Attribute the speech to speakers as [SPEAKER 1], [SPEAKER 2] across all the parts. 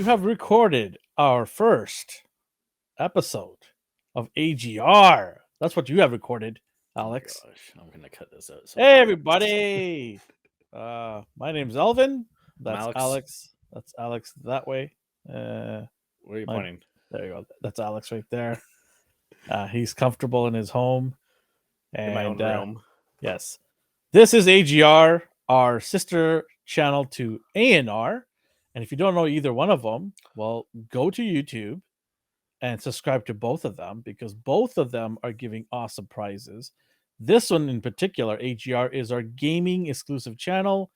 [SPEAKER 1] you have recorded our first episode of AGR. That's what you have recorded, Alex.
[SPEAKER 2] Oh my gosh, I'm gonna cut this out.
[SPEAKER 1] Hey, everybody. My name's Elvin. That's
[SPEAKER 2] Alex.
[SPEAKER 1] That's Alex that way.
[SPEAKER 2] Where are you
[SPEAKER 1] my-
[SPEAKER 2] pointing?
[SPEAKER 1] There you go. That's Alex right there. He's comfortable in his home. And,
[SPEAKER 2] In my own room.
[SPEAKER 1] Yes. This is AGR, our sister channel to ANR. And if you don't know either one of them, well, go to YouTube and subscribe to both of them because both of them are giving awesome prizes. This one in particular, AGR, is our gaming exclusive channel,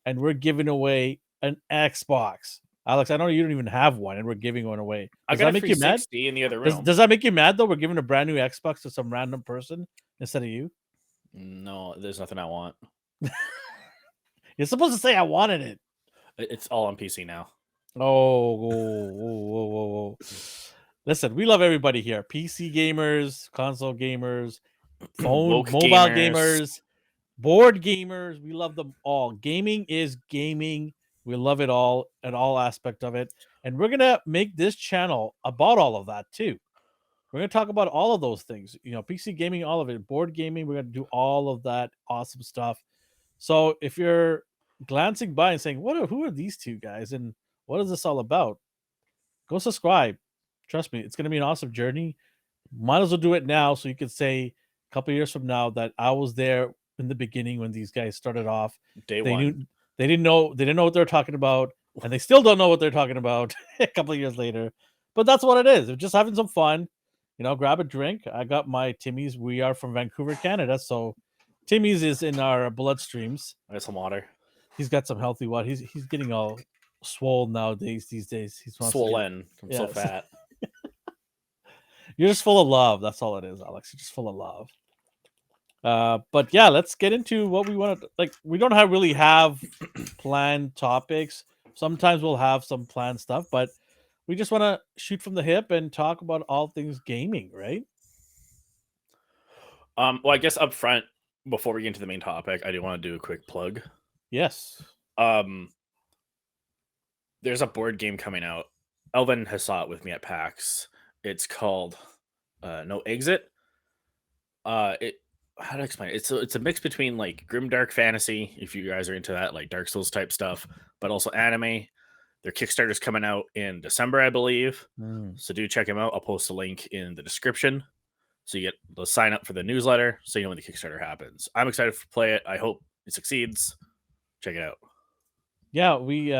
[SPEAKER 1] and we're giving away an Xbox. Alex, I know you don't even have one, and we're giving one away.
[SPEAKER 2] I got a 360 in the other room.
[SPEAKER 1] Does that make you mad, though? We're giving a brand new Xbox to some random person instead of you?
[SPEAKER 2] No, there's nothing I want.
[SPEAKER 1] You're supposed to say I wanted it.
[SPEAKER 2] It's all on PC now.
[SPEAKER 1] Whoa. Listen, we love everybody here. PC gamers, console gamers, phone,
[SPEAKER 2] Woke
[SPEAKER 1] mobile gamers, board gamers. We love them all. Gaming is gaming. We love it all and all aspect of it. And we're going to make this channel about all of that too. We're going to talk about all of those things. You know, PC gaming, all of it. Board gaming, we're going to do all of that awesome stuff. So if you're glancing by and saying, who are these two guys and what is this all about? Go subscribe. Trust me, it's going to be an awesome journey. Might as well do it now so you can say a couple of years from now that I was there in the beginning when these guys started off.
[SPEAKER 2] Day one.
[SPEAKER 1] They didn't know what they're talking about, and they still don't know what they're talking about a couple of years later. But that's what it is. We're just having some fun. You know, grab a drink. I got my Timmy's. We are from Vancouver, Canada, so Timmy's is in our bloodstreams.
[SPEAKER 2] I got some water.
[SPEAKER 1] He's got some healthy water. He's getting all swole nowadays. These days, he's
[SPEAKER 2] swollen. I'm so fat.
[SPEAKER 1] You're just full of love. That's all it is, Alex. You're just full of love. But yeah, let's get into what we want to like. We don't really have planned topics. Sometimes we'll have some planned stuff, but we just want to shoot from the hip and talk about all things gaming, right?
[SPEAKER 2] Well, I guess up front, before we get into the main topic, I do want to do a quick plug.
[SPEAKER 1] Yes.
[SPEAKER 2] There's a board game coming out. Elvin has saw it with me at PAX. It's called No Exit. How do I explain it? It's a mix between like grimdark fantasy, if you guys are into that, like Dark Souls type stuff, but also anime. Their Kickstarter's coming out in December, I believe. So do check them out. I'll post a link in the description so you get the sign up for the newsletter so you know when the Kickstarter happens. I'm excited to play it. I hope it succeeds. Check it out.
[SPEAKER 1] Yeah, we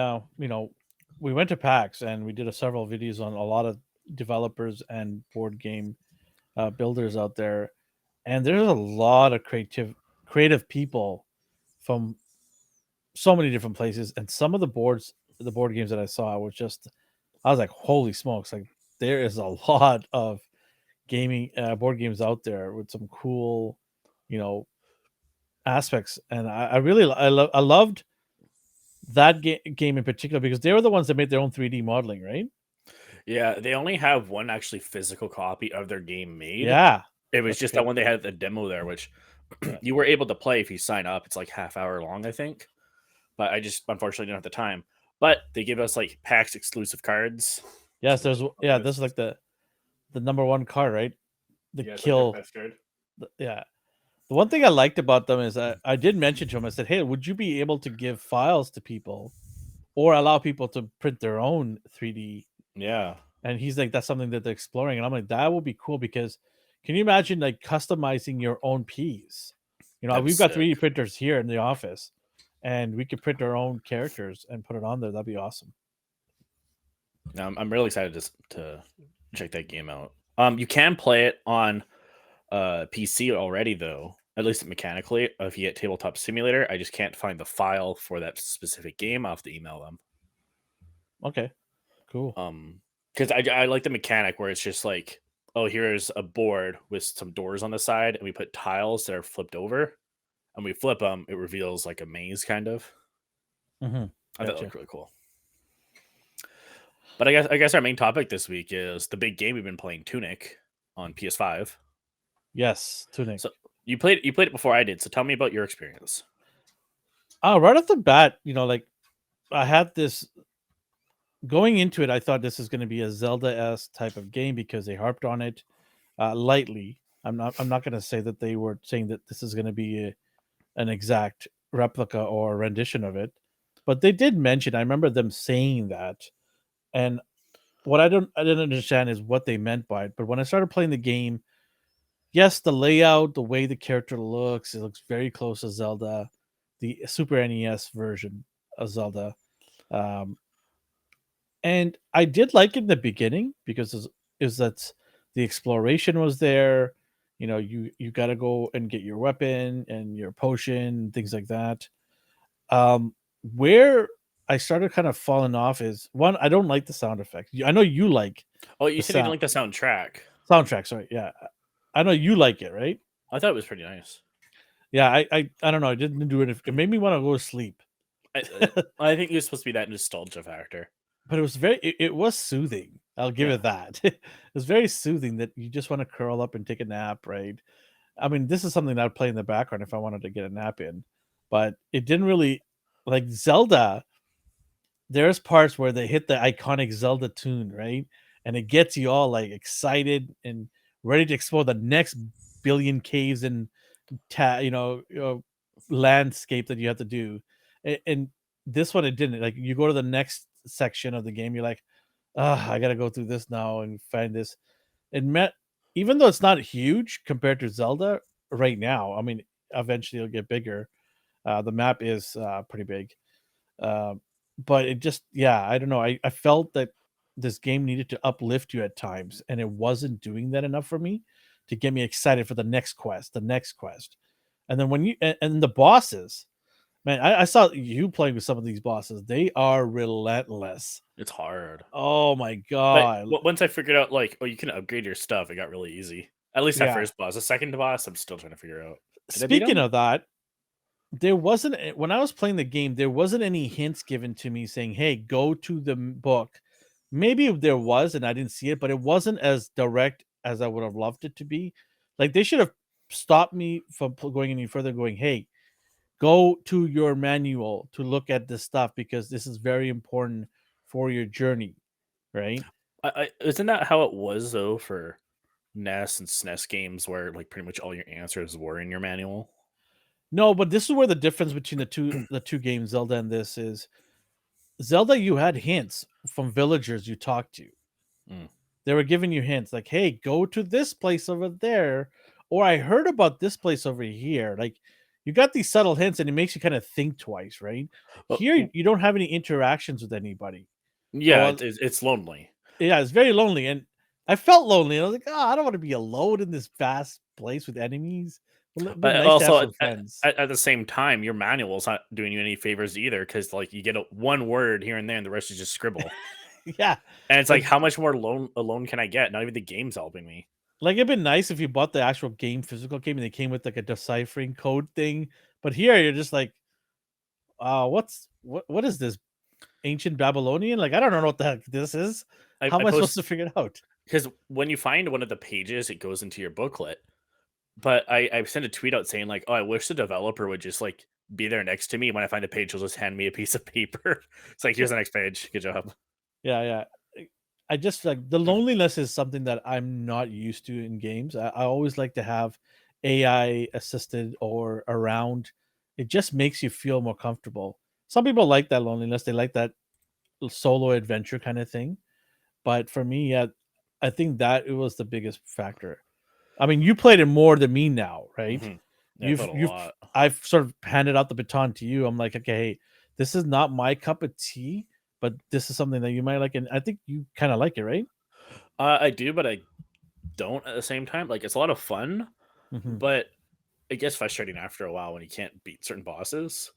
[SPEAKER 1] went to PAX and we did several videos on a lot of developers and board game builders out there, and there's a lot of creative people from so many different places, and some of the board games that I saw I was like, holy smokes, like there is a lot of gaming board games out there with some cool aspects, and I loved that game in particular because they were the ones that made their own 3D modeling, right?
[SPEAKER 2] Yeah, they only have one actually physical copy of their game made.
[SPEAKER 1] Yeah,
[SPEAKER 2] it was just that one they had the demo there, which you were able to play if you sign up. It's like half-hour long, I think, but I just unfortunately didn't have the time. But they give us like PAX exclusive cards.
[SPEAKER 1] Yes, this is like the number one card, right? Kill.
[SPEAKER 2] Like best card.
[SPEAKER 1] The one thing I liked about them is I did mention to him, I said, hey, would you be able to give files to people or allow people to print their own 3D?
[SPEAKER 2] Yeah.
[SPEAKER 1] And he's like, that's something that they're exploring. And I'm like, that would be cool because can you imagine like customizing your own piece? You know, we've got 3D printers here in the office and we could print our own characters and put it on there. That'd be awesome.
[SPEAKER 2] Now, I'm really excited to check that game out. You can play it on PC already, though, at least mechanically. If you get Tabletop Simulator, I just can't find the file for that specific game. I'll have to email them.
[SPEAKER 1] Okay, cool.
[SPEAKER 2] Because I like the mechanic where it's just like, oh, here's a board with some doors on the side, and we put tiles that are flipped over, and we flip them. It reveals like a maze, kind of.
[SPEAKER 1] Mm-hmm.
[SPEAKER 2] I thought that looked really cool. But I guess our main topic this week is the big game we've been playing, Tunic, on PS5.
[SPEAKER 1] Yes, Tunic.
[SPEAKER 2] So you played it before I did. So tell me about your experience.
[SPEAKER 1] Right off the bat, like I had this going into it, I thought this is going to be a Zelda-esque type of game because they harped on it lightly. I'm not going to say that they were saying that this is going to be an exact replica or rendition of it, but they did mention. I remember them saying that, and what I didn't understand is what they meant by it. But when I started playing the game, yes, the layout, the way the character looks, it looks very close to Zelda, the Super NES version of Zelda. Um, and I did like it in the beginning because is that the exploration was there. You know, you got to go and get your weapon and your potion, things like that. Um, where I started kind of falling off is one, I don't like the sound effects. I know you like
[SPEAKER 2] Oh, you
[SPEAKER 1] the
[SPEAKER 2] said you didn't like the soundtrack.
[SPEAKER 1] soundtrack. Sorry, yeah, I know you like it, right?
[SPEAKER 2] I thought it was pretty nice.
[SPEAKER 1] Yeah, I don't know. I didn't do it. It made me want to go to sleep,
[SPEAKER 2] I think you're supposed to be that nostalgia factor.
[SPEAKER 1] but it was it was soothing. I'll give
[SPEAKER 2] Yeah.
[SPEAKER 1] it that. It was very soothing that you just want to curl up and take a nap, right? I mean, this is something that I'd play in the background if I wanted to get a nap in, but it didn't really like Zelda. There's parts where they hit the iconic Zelda tune, right? And it gets you all like excited and ready to explore the next billion caves and landscape that you have to do. And this one it didn't. Like you go to the next section of the game, you're like, ah, I gotta go through this now and find this. It met even though it's not huge compared to Zelda right now. I mean, eventually it'll get bigger. The map is pretty big. Um, but it just, yeah, I don't know. I felt that this game needed to uplift you at times, and it wasn't doing that enough for me to get me excited for the next quest, the next quest. And then and the bosses, man, I saw you playing with some of these bosses. They are relentless.
[SPEAKER 2] It's hard.
[SPEAKER 1] Oh my
[SPEAKER 2] But
[SPEAKER 1] god.
[SPEAKER 2] once I figured out, like, oh, you can upgrade your stuff, it got really easy. At least that
[SPEAKER 1] Yeah.
[SPEAKER 2] first boss. The second boss, I'm still trying to figure out. Did I beat
[SPEAKER 1] Speaking
[SPEAKER 2] him?
[SPEAKER 1] of that, there wasn't when I was playing the game, there wasn't any hints given to me saying, "Hey, go to the book." Maybe there was and I didn't see it, but it wasn't as direct as I would have loved it to be. Like they should have stopped me from going any further going, "Hey, go to your manual to look at this stuff because this is very important for your journey," right?
[SPEAKER 2] I isn't that how it was though for NES and SNES games where like pretty much all your answers were in your manual?
[SPEAKER 1] No, but this is where the difference between the two games, Zelda and this, is Zelda, you had hints from villagers you talked to.
[SPEAKER 2] Mm.
[SPEAKER 1] They were giving you hints like, "Hey, go to this place over there," or "I heard about this place over here." Like, you got these subtle hints, and it makes you kind of think twice, right?
[SPEAKER 2] But,
[SPEAKER 1] Here, you don't have any interactions with anybody. Oh,
[SPEAKER 2] yeah,
[SPEAKER 1] well,
[SPEAKER 2] it's lonely.
[SPEAKER 1] yeah, it's very lonely, and I felt lonely. I was like, "Oh, I don't want to be alone in this vast place with enemies. It'd be
[SPEAKER 2] But
[SPEAKER 1] nice to have
[SPEAKER 2] also
[SPEAKER 1] some friends."
[SPEAKER 2] at the same time, your manual's not doing you any favors either because like you get one word here and there, and the rest is just scribble.
[SPEAKER 1] Yeah,
[SPEAKER 2] And it's like,
[SPEAKER 1] like
[SPEAKER 2] how much more alone can I get? Not even the game's helping me.
[SPEAKER 1] like it'd been nice if you bought the actual game, physical game, and they came with like a deciphering code thing. But here, you're just like, what is this ancient Babylonian? Like, I don't know what the heck this is. How
[SPEAKER 2] I
[SPEAKER 1] am I supposed
[SPEAKER 2] post
[SPEAKER 1] to figure it out?
[SPEAKER 2] because when you find one of the pages, it goes into your booklet. But I sent a tweet out saying like, "Oh, I wish the developer would just like be there next to me when I find a page. He'll just hand me a piece of paper. It's like, here's the next page. Good job."
[SPEAKER 1] Yeah, yeah. I just like the loneliness is something that I'm not used to in games. I always like to have AI assisted or around. It just makes you feel more comfortable. Some people like that loneliness. They like that solo adventure kind of thing. But for me, yeah, I think that it was the biggest factor. I mean, you played it more than me now, right?
[SPEAKER 2] Hmm. Yeah, I played a
[SPEAKER 1] You've
[SPEAKER 2] lot.
[SPEAKER 1] I've sort of handed out the baton to you. I'm like, okay, hey, this is not my cup of tea, but this is something that you might like, and I think you kind of like it, right?
[SPEAKER 2] I do, but I don't at the same time. Like, it's a lot of fun,
[SPEAKER 1] Hmm.
[SPEAKER 2] but it gets frustrating after a while when you can't beat certain bosses.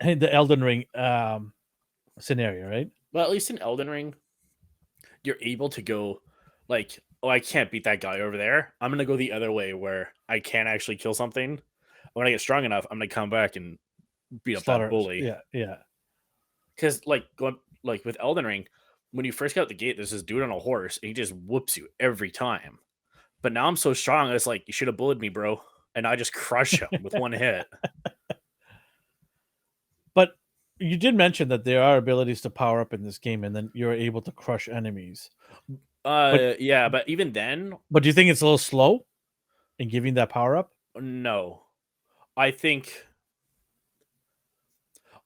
[SPEAKER 1] And the Elden Ring scenario, right?
[SPEAKER 2] But at least in Elden Ring, you're able to go like, oh, I can't beat that guy over there. I'm gonna go the other way where I can actually kill something. When I get strong enough, I'm gonna come back and beat up that
[SPEAKER 1] Slaughter,
[SPEAKER 2] bully.
[SPEAKER 1] yeah, yeah.
[SPEAKER 2] Because like going like with Elden Ring, when you first get out the gate, there's this dude on a horse and he just whoops you every time. But now I'm so strong, it's like you should have bullied me, bro. And I just crush him with one hit.
[SPEAKER 1] But You did mention that there are abilities to power up in this game, and then you're able to crush enemies. But
[SPEAKER 2] Yeah, but even then,
[SPEAKER 1] do you think it's a little slow in giving that power up?
[SPEAKER 2] no. I think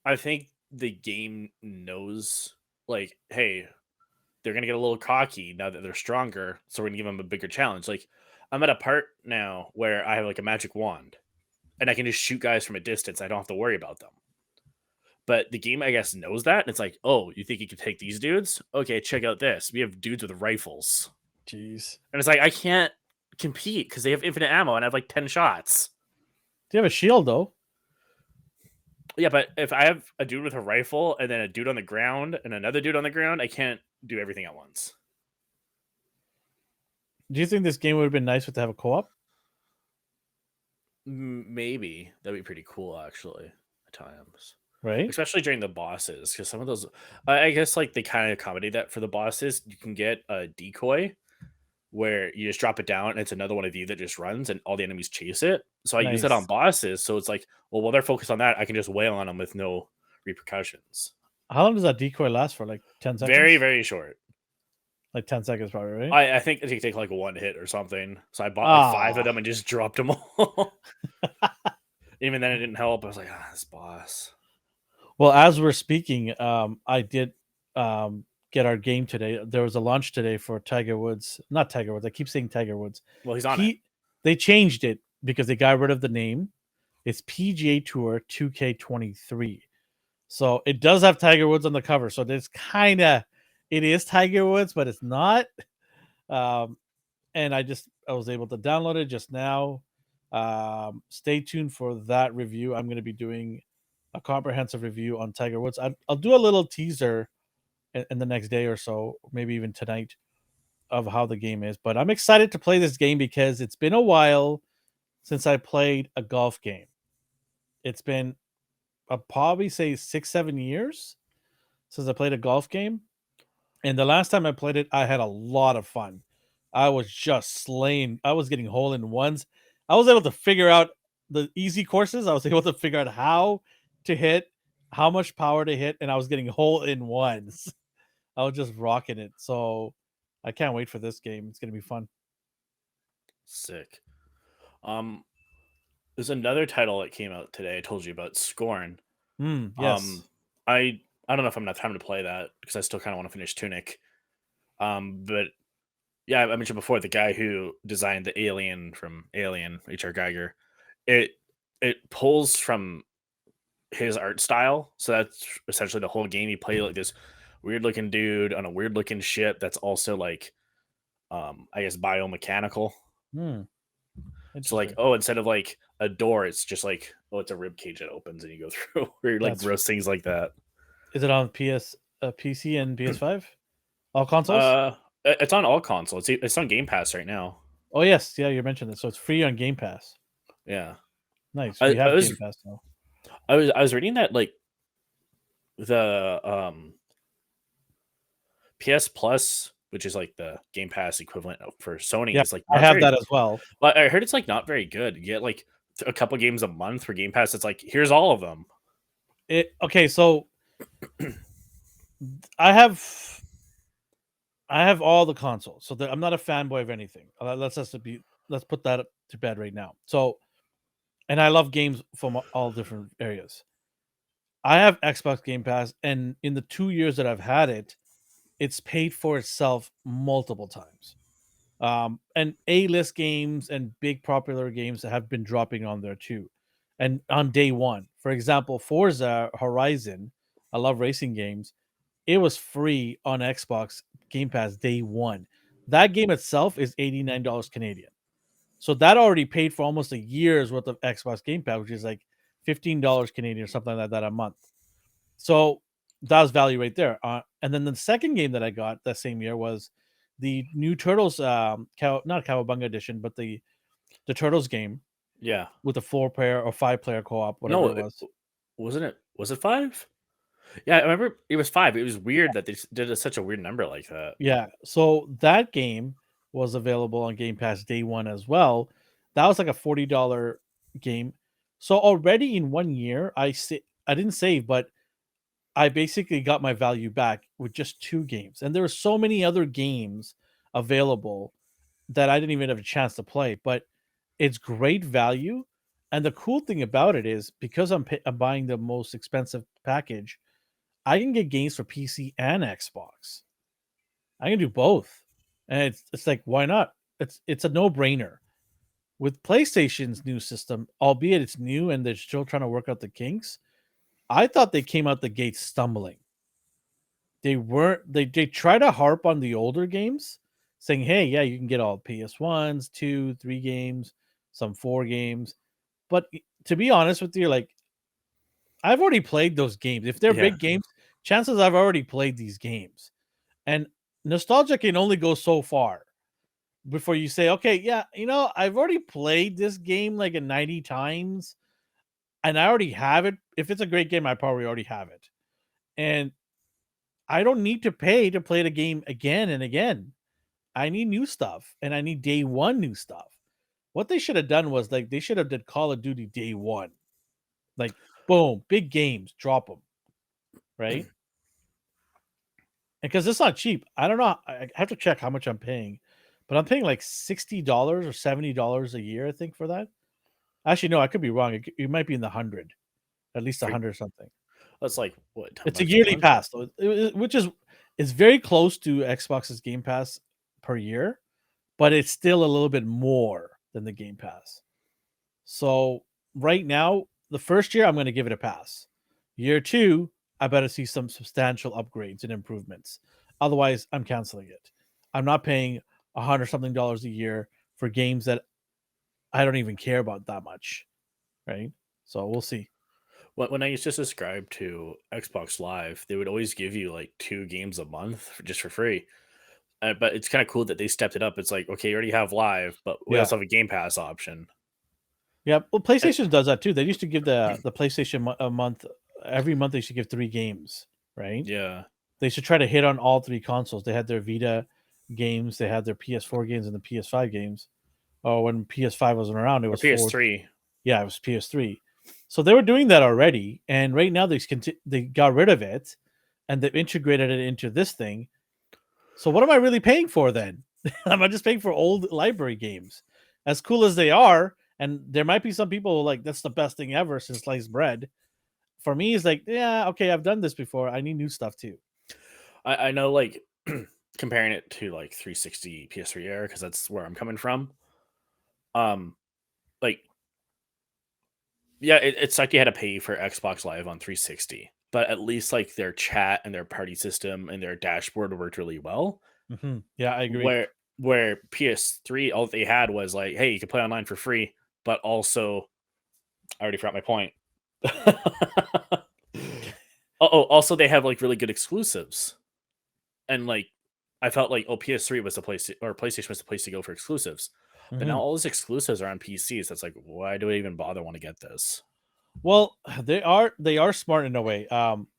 [SPEAKER 2] I think the game knows, like, hey, they're gonna get a little cocky now that they're stronger, so we're gonna give them a bigger challenge. Like, I'm at a part now where I have like a magic wand, and I can just shoot guys from a distance. I don't have to worry about them. But the game, I guess, knows that, and it's like, oh, you think you can take these dudes? Okay, check out this. We have dudes with rifles,
[SPEAKER 1] Jeez.
[SPEAKER 2] and it's like I can't compete because they have infinite ammo and I have like 10 shots.
[SPEAKER 1] Do you have a shield though?
[SPEAKER 2] Yeah, but if I have a dude with a rifle and then a dude on the ground and another dude on the ground, I can't do everything at once.
[SPEAKER 1] Do you think this game would have been nice to have a co-op?
[SPEAKER 2] Maybe that'd be pretty cool, actually, at times,
[SPEAKER 1] Right?
[SPEAKER 2] especially during the bosses. Because some of those, I guess, like they kind of accommodate that for the bosses. You can get a decoy where you just drop it down and it's another one of you that just runs and all the enemies chase it. So I use it on
[SPEAKER 1] Nice.
[SPEAKER 2] bosses. So it's like, well, while they're focused on that, I can just wail on them with no repercussions.
[SPEAKER 1] How long does that decoy last for? Like 10
[SPEAKER 2] Very,
[SPEAKER 1] seconds?
[SPEAKER 2] very short.
[SPEAKER 1] Like 10 seconds, probably, right?
[SPEAKER 2] I think it can take like one hit or something. So I bought like 5 of
[SPEAKER 1] Ah.
[SPEAKER 2] them and just dropped them all. Even then, it didn't help. I was like, this boss.
[SPEAKER 1] Well, as we're speaking, I did get our game today. There was a launch today for Tiger Woods. Not Tiger Woods. I keep saying Tiger Woods.
[SPEAKER 2] Well, he's on it.
[SPEAKER 1] They changed it because they got rid of the name. It's PGA Tour 2K23. So it does have Tiger Woods on the cover. So it's it is Tiger Woods, but it's not. And I was able to download it just now. Stay tuned for that review. I'm going to be doing a comprehensive review on Tiger Woods. I'll do a little teaser in the next day or so, maybe even tonight, of how the game is. But I'm excited to play this game because it's been a while since I played a golf game. It's been, I'll probably say 6-7 years since I played a golf game. And the last time I played it, I had a lot of fun. I was just slaying. I was getting hole in ones. I was able to figure out the easy courses. I was able to figure out how to hit, how much power to hit, and I was getting hole in ones. I was just rocking it. So I can't wait for this game. It's gonna be fun.
[SPEAKER 2] Sick. There's another title that came out today. I told you about Scorn.
[SPEAKER 1] Yes.
[SPEAKER 2] I don't know if I'm gonna have time to play that because I still kind of want to finish Tunic. But yeah, I mentioned before the guy who designed the alien from Alien, H.R. Geiger. It it pulls from his art style, so that's essentially the whole game. You play like this weird looking dude on a weird looking ship that's also like, I guess biomechanical.
[SPEAKER 1] Hmm.
[SPEAKER 2] So like,
[SPEAKER 1] Interesting.
[SPEAKER 2] oh, instead of like a door, it's just like, oh, it's a rib cage that opens and you go through. Or like
[SPEAKER 1] That's
[SPEAKER 2] gross things like that.
[SPEAKER 1] Is it on PC and PS5? All consoles?
[SPEAKER 2] Uh, it's on all consoles. It's on Game Pass right now.
[SPEAKER 1] Oh yes, yeah, you mentioned it. So it's free on Game Pass.
[SPEAKER 2] Yeah,
[SPEAKER 1] Nice.
[SPEAKER 2] I,
[SPEAKER 1] We
[SPEAKER 2] I
[SPEAKER 1] have
[SPEAKER 2] was
[SPEAKER 1] Game Pass now.
[SPEAKER 2] I was reading that like the PS Plus, which is like the Game Pass equivalent for Sony,
[SPEAKER 1] Yeah,
[SPEAKER 2] is like
[SPEAKER 1] I
[SPEAKER 2] not
[SPEAKER 1] have
[SPEAKER 2] very.
[SPEAKER 1] that as well.
[SPEAKER 2] But I heard it's like not very good. You get like a couple games a month for Game Pass. It's like here's all of them.
[SPEAKER 1] Okay, so I have I have all the consoles, so I'm not a fanboy of anything. Let's put that to bed right now. So, and I love games from all different areas. I have Xbox Game Pass, and in the 2 years that I've had it, it's paid for itself multiple times. And A-list games and big popular games have been dropping on there too. And on day one, for example, Forza Horizon, I love racing games. It was free on Xbox Game Pass day one. That game itself is $89 Canadian. So that already paid for almost a year's worth of Xbox Game Pass, which is like $15 Canadian or something like that a month. So that was value right there. And then the second game that I got that same year was the new Turtles, not Cowabunga edition, but the Turtles game
[SPEAKER 2] Yeah.
[SPEAKER 1] with the 4 player or 5 player co-op, whatever
[SPEAKER 2] No,
[SPEAKER 1] it was.
[SPEAKER 2] wasn't it? Was it 5? Yeah, I remember it was 5. It was weird that they did such a weird number like that.
[SPEAKER 1] Yeah. So that game was available on Game Pass day one as well. That was like a $40 game. So already in 1 year, I didn't save, but I basically got my value back with just 2 games, and there were so many other games available that I didn't even have a chance to play, but it's great value, and the cool thing about it is because I'm buying the most expensive package, I can get games for PC and Xbox. I can do both, and it's like, why not? It's a no-brainer. With PlayStation's new system, albeit it's new and they're still trying to work out the kinks, I thought they came out the gate stumbling. They weren't. They try to harp on the older games, saying, "Hey, yeah, you can get all PS1s, 2, 3 games, some 4 games." But to be honest with you, like I've already played those games. If they're
[SPEAKER 2] Yeah.
[SPEAKER 1] big games, chances I've already played these games. And nostalgia can only go so far before you say, "Okay, yeah, I've already played this game like a 90 times and I already have it." If it's a great game, I probably already have it. And I don't need to pay to play the game again and again. I need new stuff, and I need day one new stuff. What they should have done was like they should have did Call of Duty day one, like boom, big games, drop them, right? Because it's not cheap. I don't know. I have to check how much I'm paying, but I'm paying like $60 or $70 a year, I think, for that. Actually, no, I could be wrong. It might be in the hundred, at least a
[SPEAKER 2] For,
[SPEAKER 1] hundred something.
[SPEAKER 2] that's like what, 10
[SPEAKER 1] It's a
[SPEAKER 2] bucks a
[SPEAKER 1] yearly
[SPEAKER 2] month?
[SPEAKER 1] pass, though, which is it's very close to Xbox's Game Pass per year, but it's still a little bit more than the Game Pass. So right now, the first year I'm going to give it a pass. Year 2, I better see some substantial upgrades and improvements. Otherwise, I'm canceling it. I'm not paying $100 something a year for games that I don't even care about that much, right? So we'll see.
[SPEAKER 2] When I used to subscribe to Xbox Live, they would always give you like 2 games a month just for free. But it's kind of cool that they stepped it up. It's like, okay, you already have Live, but we
[SPEAKER 1] Yeah.
[SPEAKER 2] also have a Game Pass option.
[SPEAKER 1] Yeah, well,
[SPEAKER 2] And,
[SPEAKER 1] PlayStation does that too. They used to give the PlayStation a month. Every month they should give 3 games, right?
[SPEAKER 2] yeah,
[SPEAKER 1] They should try to hit on all 3 consoles. They had their Vita games, they had their PS4 games, and the PS5 games. Oh, when PS5 wasn't around, it
[SPEAKER 2] or
[SPEAKER 1] was 4.
[SPEAKER 2] PS3.
[SPEAKER 1] Yeah, it was PS3. So they were doing that already, and right now they got rid of it, and they've integrated it into this thing. So what am I really paying for then? Am I just paying for old library games? As cool as they are, and there might be some people who like that's the best thing ever since sliced bread. For me, it's like, yeah, okay, I've done this before. I need new stuff too.
[SPEAKER 2] I know, like, comparing it to like 360 PS3 era, because that's where I'm coming from. Um, like, yeah, it's like you had to pay for Xbox Live on 360, but at least like their chat and their party system and their dashboard worked really well.
[SPEAKER 1] Yeah, I agree.
[SPEAKER 2] Where PS3, all they had was like, hey, you can play online for free, but also, I already forgot my point. Also they have like really good exclusives, and like I felt like PS3 was the place or PlayStation was the place to go for exclusives, but now
[SPEAKER 1] Mhm.
[SPEAKER 2] all those exclusives are on PCs. That's like, why do I even bother want to get this?
[SPEAKER 1] Well, they are smart in a way.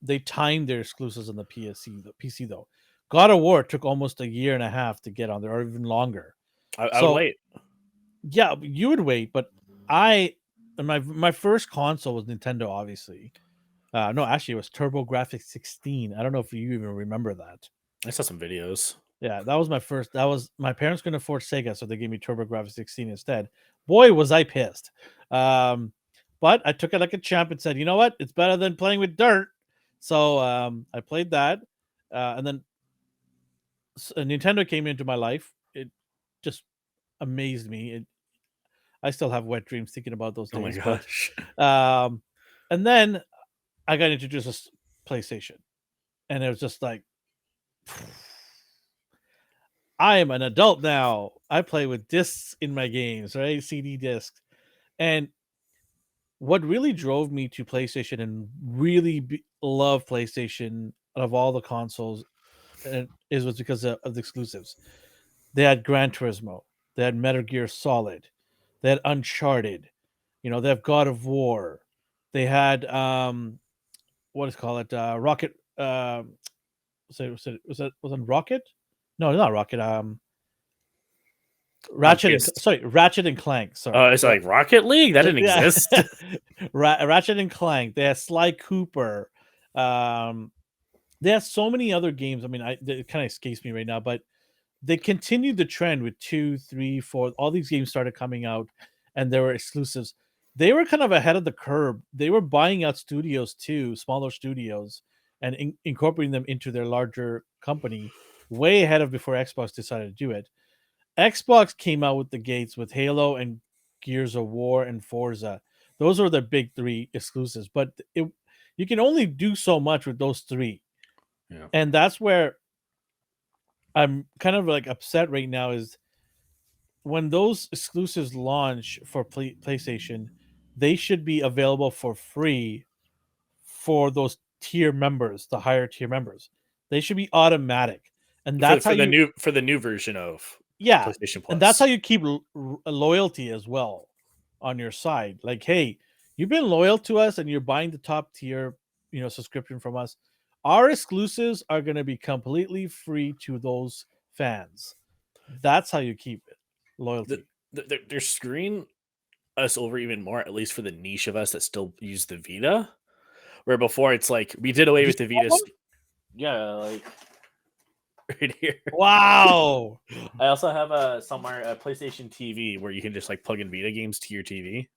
[SPEAKER 1] They timed their exclusives on the PC though. God of War took almost a year and a half to get on there, or even longer.
[SPEAKER 2] I would
[SPEAKER 1] So
[SPEAKER 2] wait.
[SPEAKER 1] yeah, you would wait, but my first console was Nintendo, obviously. No, actually, it was TurboGrafx 16. I don't know if you even remember that.
[SPEAKER 2] I saw some videos.
[SPEAKER 1] Yeah, that was my first. That was my parents couldn't afford Sega, so they gave me TurboGrafx 16 instead. Boy, was I pissed. Um, but I took it like a champ and said, you know what? It's better than playing with dirt. So I played that, and then Nintendo came into my life. It just amazed me. I still have wet dreams thinking about those
[SPEAKER 2] Oh my
[SPEAKER 1] days. But
[SPEAKER 2] gosh.
[SPEAKER 1] um, and then I got introduced to PlayStation, and it was just like, I am an adult now. I play with discs in my games, right? CD discs. And what really drove me to PlayStation and really love PlayStation of all the consoles was because of the exclusives. They had Gran Turismo, they had Metal Gear Solid, they had Uncharted, they have God of War, they had what is call it Rocket. Was it Rocket? No, not Rocket.
[SPEAKER 2] On PS.
[SPEAKER 1] Ratchet and Clank. Sorry,
[SPEAKER 2] It's like Rocket League that didn't
[SPEAKER 1] yeah,
[SPEAKER 2] exist.
[SPEAKER 1] Ratchet and Clank. They had Sly Cooper. They have so many other games. I mean, it kind of escapes me right now, but they continued the trend with 2, 3, 4. All these games started coming out, and they were exclusives. They were kind of ahead of the curve. They were buying out studios too, smaller studios, and incorporating them into their larger company, way ahead of before Xbox decided to do it. Xbox came out with the gates with Halo and Gears of War and Forza. Those are the big three exclusives, but you can only do so much with those three.
[SPEAKER 2] Yeah.
[SPEAKER 1] And that's where I'm kind of like upset right now is when those exclusives launch for PlayStation, they should be available for free for those tier members, the higher tier members. They should be automatic. And
[SPEAKER 2] For
[SPEAKER 1] that's how
[SPEAKER 2] for the
[SPEAKER 1] you
[SPEAKER 2] new version of
[SPEAKER 1] yeah,
[SPEAKER 2] PlayStation
[SPEAKER 1] and that's
[SPEAKER 2] Plus.
[SPEAKER 1] how you keep loyalty as well on your side. Like, hey, you've been loyal to us, and you're buying the top tier, subscription from us. Our exclusives are going to be completely free to those fans. That's how you keep it loyalty.
[SPEAKER 2] They're screwing us over even more, at least for the niche of us that still use the Vita. Where before it's like we did away
[SPEAKER 1] You
[SPEAKER 2] with the
[SPEAKER 1] still have
[SPEAKER 2] Vita.
[SPEAKER 1] one?
[SPEAKER 2] Yeah, like right here.
[SPEAKER 1] Wow,
[SPEAKER 2] I also have a PlayStation TV where you can just like plug in Vita games to your TV.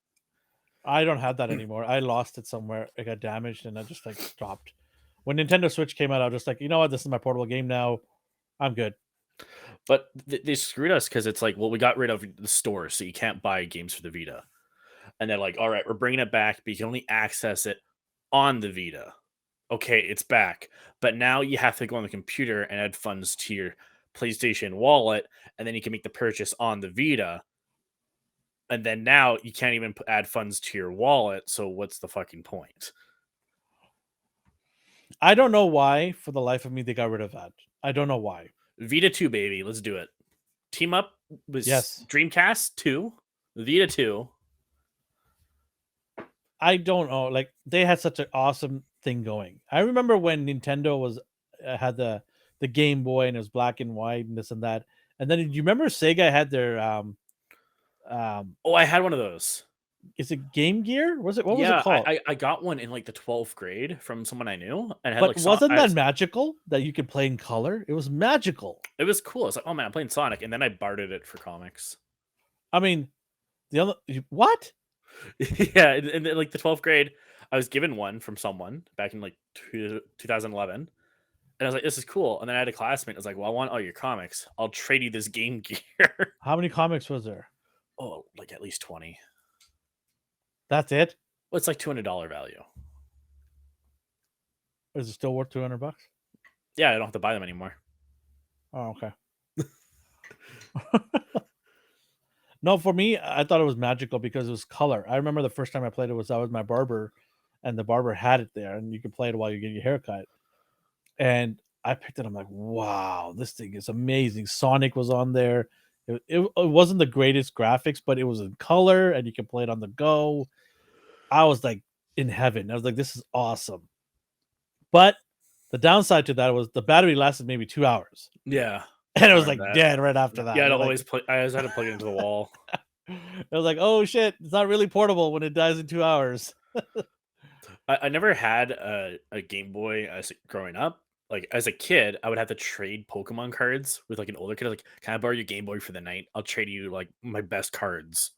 [SPEAKER 1] I don't have that anymore. I lost it somewhere. It got damaged, and I just like stopped. When Nintendo Switch came out, I was just like, you know what, this is my portable game now. I'm good.
[SPEAKER 2] But they screwed us because it's like, well, we got rid of the store, so you can't buy games for the Vita. And they're like, all right, we're bringing it back, but you can only access it on the Vita. Okay, it's back. But now you have to go on the computer and add funds to your PlayStation wallet, and then you can make the purchase on the Vita. And then now you can't even add funds to your wallet. So what's the fucking point?
[SPEAKER 1] I don't know why, for the life of me, they got rid of that. I don't know why.
[SPEAKER 2] Vita 2, baby. Let's do it. Team up with
[SPEAKER 1] Yes.
[SPEAKER 2] Dreamcast 2, Vita 2.
[SPEAKER 1] I don't know. Like, they had such an awesome thing going. I remember when Nintendo was had the Game Boy, and it was black and white and this and that. And then, do you remember Sega had their
[SPEAKER 2] Oh, I had one of those.
[SPEAKER 1] is it Game Gear? What was it
[SPEAKER 2] Yeah,
[SPEAKER 1] called?
[SPEAKER 2] I got one in like the 12th grade from someone I knew, and it had
[SPEAKER 1] But
[SPEAKER 2] like Sonic.
[SPEAKER 1] wasn't that magical that you could play in color? It was magical.
[SPEAKER 2] It was cool. It's like, oh man, I'm playing Sonic, and then I bartered it for comics.
[SPEAKER 1] I mean, the other what?
[SPEAKER 2] Yeah, in like the 12th grade, I was given one from someone back in like 2011, and I was like, this is cool. And then I had a classmate. I was like, well, I want all your comics. I'll trade you this Game Gear.
[SPEAKER 1] How many comics was there?
[SPEAKER 2] Oh, like at least 20.
[SPEAKER 1] That's it?
[SPEAKER 2] Well, it's like $200 value.
[SPEAKER 1] Is it still worth $200?
[SPEAKER 2] Yeah, I don't have to buy them anymore.
[SPEAKER 1] Oh, okay. No, for me, I thought it was magical because it was color. I remember the first time I played it was I was my barber, and the barber had it there, and you could play it while you get your haircut. And I picked it. I'm like, wow, this thing is amazing. Sonic was on there. It wasn't the greatest graphics, but it was in color, and you can play it on the go. I was like in heaven. I was like, this is awesome. But the downside to that was the battery lasted maybe 2 hours,
[SPEAKER 2] Yeah,
[SPEAKER 1] and it
[SPEAKER 2] I
[SPEAKER 1] was like
[SPEAKER 2] remember that.
[SPEAKER 1] dead right after that.
[SPEAKER 2] Yeah, I'd
[SPEAKER 1] You're like,
[SPEAKER 2] always play. I always had to plug it into the wall.
[SPEAKER 1] I was like, oh shit, it's not really portable when it dies in 2 hours.
[SPEAKER 2] I never had a Game Boy as growing up. Like as a kid, I would have to trade Pokemon cards with like an older kid. Like, can I borrow your Game Boy for the night? I'll trade you like my best cards.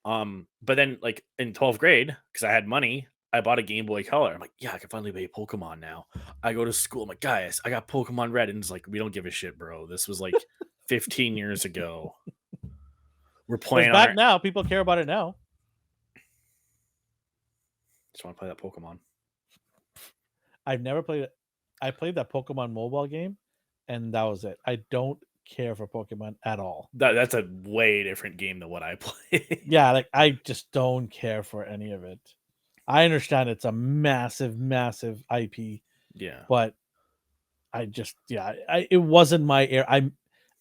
[SPEAKER 2] But then like in 12th grade, because I had money, I bought a Game Boy Color. I'm like, yeah, I can finally play Pokemon now. I go to school. I'm like, guys, I got Pokemon Red, and it's like, we don't give a shit, bro. This was like 15 years ago. We're
[SPEAKER 1] But
[SPEAKER 2] playing
[SPEAKER 1] it's
[SPEAKER 2] on
[SPEAKER 1] back
[SPEAKER 2] our.
[SPEAKER 1] now. People care about it now.
[SPEAKER 2] Just want to play that Pokemon.
[SPEAKER 1] I've never played it. I played that Pokemon mobile game, and that was it. I don't care for Pokemon at all.
[SPEAKER 2] That's a way different game than what I play.
[SPEAKER 1] Yeah, like I just don't care for any of it. I understand it's a massive, massive IP,
[SPEAKER 2] Yeah.
[SPEAKER 1] but it wasn't my era.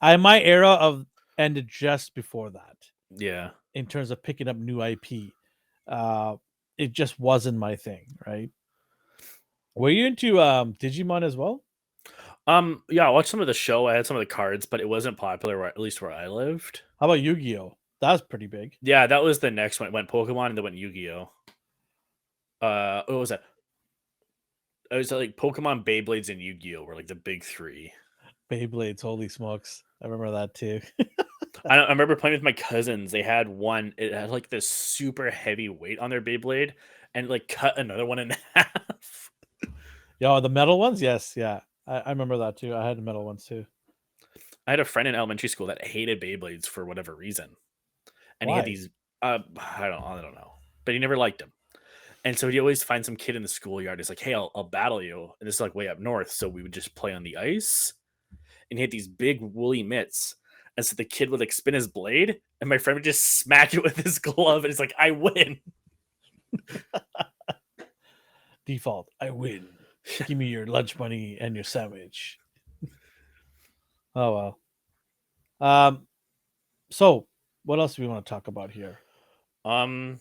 [SPEAKER 1] I my era of ended just before that
[SPEAKER 2] Yeah.
[SPEAKER 1] in terms of picking up new IP. Uh, it just wasn't my thing, right? Were you into Digimon as well?
[SPEAKER 2] Yeah, I watched some of the show. I had some of the cards, but it wasn't popular at least where I lived.
[SPEAKER 1] How about Yu-Gi-Oh? That was pretty big.
[SPEAKER 2] Yeah, that was the next one. It went Pokemon and then went Yu-Gi-Oh. What was that? I was like Pokemon, Beyblades, and Yu-Gi-Oh were like the big three.
[SPEAKER 1] Beyblades, holy smokes! I remember that too.
[SPEAKER 2] I remember playing with my cousins. They had one. It had like this super heavy weight on their Beyblade, and like cut another one in half.
[SPEAKER 1] Yeah, the metal ones, yes, yeah, I remember that too. I had the metal ones too.
[SPEAKER 2] I had a friend in elementary school that hated Beyblades for whatever reason, and he had
[SPEAKER 1] Why?
[SPEAKER 2] these. I don't know, but he never liked them. And so he'd always find some kid in the schoolyard. It's like, hey, I'll battle you. And this is like way up north, so we would just play on the ice. And he had these big woolly mitts. And so the kid would like spin his blade, and my friend would just smack it with his glove, and it's like, I win.
[SPEAKER 1] Default, I win. Give me your lunch money and your sandwich. Oh well. So what else do we want to talk about here?
[SPEAKER 2] Um.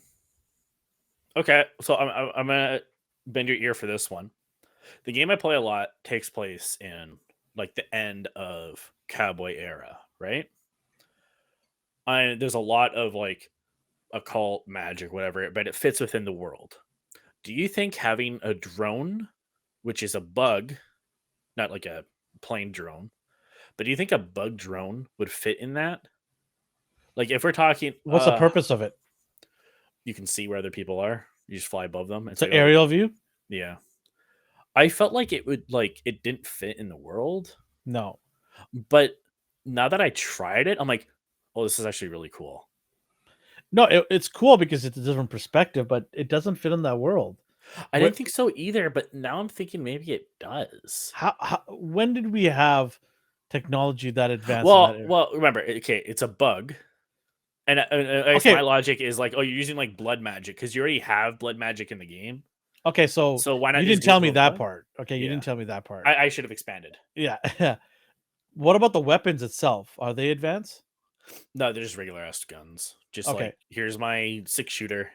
[SPEAKER 2] Okay, so I'm gonna bend your ear for this one. The game I play a lot takes place in like the end of cowboy era, right? And there's a lot of like occult magic, whatever, but it fits within the world. Do you think having a drone, which is a bug, not like a plane drone, but do you think a bug drone would fit in that? Like if we're talking,
[SPEAKER 1] What's the purpose of it?
[SPEAKER 2] you can see where other people are. You just fly above them. It's
[SPEAKER 1] It's an
[SPEAKER 2] like, oh,
[SPEAKER 1] aerial view?
[SPEAKER 2] yeah. I felt like it would like it didn't fit in the world,
[SPEAKER 1] No.
[SPEAKER 2] but now that I tried it, I'm like, oh, this is actually really cool.
[SPEAKER 1] No, it's cool because it's a different perspective, but it doesn't fit in that world.
[SPEAKER 2] I
[SPEAKER 1] What
[SPEAKER 2] didn't think so either, but now I'm thinking maybe it does.
[SPEAKER 1] how when did we have technology that advanced in that area?
[SPEAKER 2] Well, remember, okay, it's a bug. And I guess
[SPEAKER 1] Okay,
[SPEAKER 2] my logic is like, oh, you're using like blood magic because you already have blood magic in the game.
[SPEAKER 1] okay, so
[SPEAKER 2] So why not
[SPEAKER 1] you
[SPEAKER 2] just
[SPEAKER 1] didn't
[SPEAKER 2] do it
[SPEAKER 1] tell
[SPEAKER 2] with a
[SPEAKER 1] me
[SPEAKER 2] little
[SPEAKER 1] that
[SPEAKER 2] blood?
[SPEAKER 1] part. Okay, you
[SPEAKER 2] Yeah,
[SPEAKER 1] didn't tell me that part.
[SPEAKER 2] I should have expanded.
[SPEAKER 1] Yeah. What about the weapons itself? Are they advanced?
[SPEAKER 2] No, they're just regular ass guns. Just
[SPEAKER 1] Okay.
[SPEAKER 2] like here's my 6 shooter.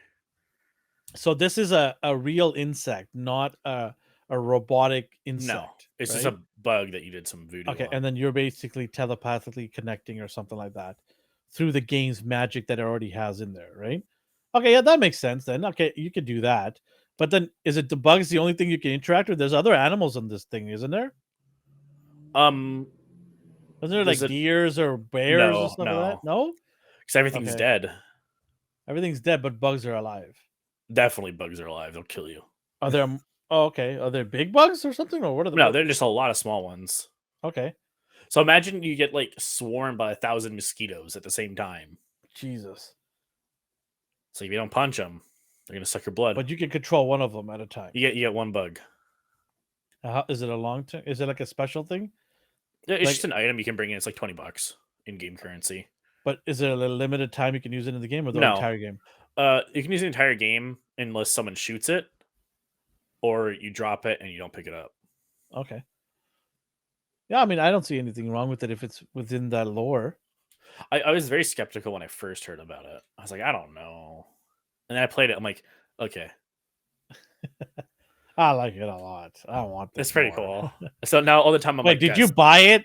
[SPEAKER 1] So this is a real insect, not a robotic
[SPEAKER 2] No,
[SPEAKER 1] insect,
[SPEAKER 2] it's just
[SPEAKER 1] right?
[SPEAKER 2] a bug that you did some voodoo
[SPEAKER 1] Okay,
[SPEAKER 2] on.
[SPEAKER 1] and then you're basically telepathically connecting or something like that through the game's magic that it already has in there, right? Okay, yeah, that makes sense then. Okay, you could do that. But then is it the bugs the only thing you can interact with? There's other animals in this thing, isn't there?
[SPEAKER 2] Um,
[SPEAKER 1] Isn't there
[SPEAKER 2] there's
[SPEAKER 1] like
[SPEAKER 2] a
[SPEAKER 1] deers or bears or
[SPEAKER 2] no,
[SPEAKER 1] stuff like that?
[SPEAKER 2] no,
[SPEAKER 1] No?
[SPEAKER 2] because everything's
[SPEAKER 1] Okay.
[SPEAKER 2] dead.
[SPEAKER 1] Everything's dead, but bugs are alive.
[SPEAKER 2] Definitely, bugs are alive. They'll kill you.
[SPEAKER 1] Are there oh, okay. Are there big bugs or something? Or what are the
[SPEAKER 2] No,
[SPEAKER 1] what
[SPEAKER 2] they're just a lot of small ones.
[SPEAKER 1] okay.
[SPEAKER 2] So imagine you get like swarmed by 1,000 mosquitoes at the same time.
[SPEAKER 1] Jesus.
[SPEAKER 2] So if you don't punch them, they're gonna suck your blood.
[SPEAKER 1] But you can control one of them at a time.
[SPEAKER 2] You get one bug.
[SPEAKER 1] Is it a long term? Is it like a special thing?
[SPEAKER 2] Yeah, it's just
[SPEAKER 1] Like,
[SPEAKER 2] an item you can bring in. It's like $20 in game currency.
[SPEAKER 1] but is there a limited time you can use it in the game or the
[SPEAKER 2] No,
[SPEAKER 1] entire game?
[SPEAKER 2] you can use the entire game unless someone shoots it or you drop it and you don't pick it up.
[SPEAKER 1] Okay. Yeah, I mean, I don't see anything wrong with it if it's within that lore.
[SPEAKER 2] I was very skeptical when I first heard about it. I was like, I don't know. And then I played it. I'm like, okay,
[SPEAKER 1] I like it a lot. I want
[SPEAKER 2] it's
[SPEAKER 1] this
[SPEAKER 2] pretty
[SPEAKER 1] more.
[SPEAKER 2] cool. So now all the time I'm
[SPEAKER 1] Wait,
[SPEAKER 2] like,
[SPEAKER 1] did you
[SPEAKER 2] guys,
[SPEAKER 1] buy it?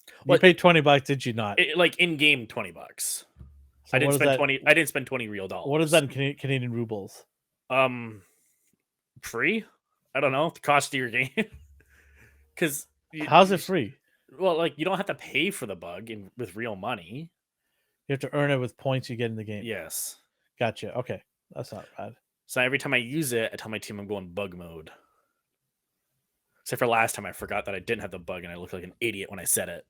[SPEAKER 1] You
[SPEAKER 2] what?
[SPEAKER 1] paid $20, did you not?
[SPEAKER 2] Like in game $20.
[SPEAKER 1] So what is that?
[SPEAKER 2] I didn't spend 20 real
[SPEAKER 1] What is that
[SPEAKER 2] dollars.
[SPEAKER 1] in Canadian rubles?
[SPEAKER 2] Um, free? I don't know the cost of your game because
[SPEAKER 1] How's it free?
[SPEAKER 2] well, like you don't have to pay for the bug with real money.
[SPEAKER 1] You have to earn it with points you get in the game.
[SPEAKER 2] Yes.
[SPEAKER 1] Gotcha. Okay. That's not bad.
[SPEAKER 2] So every time I use it, I tell my team I'm going bug mode. Except for last time, I forgot that I didn't have the bug, and I looked like an idiot when I said it.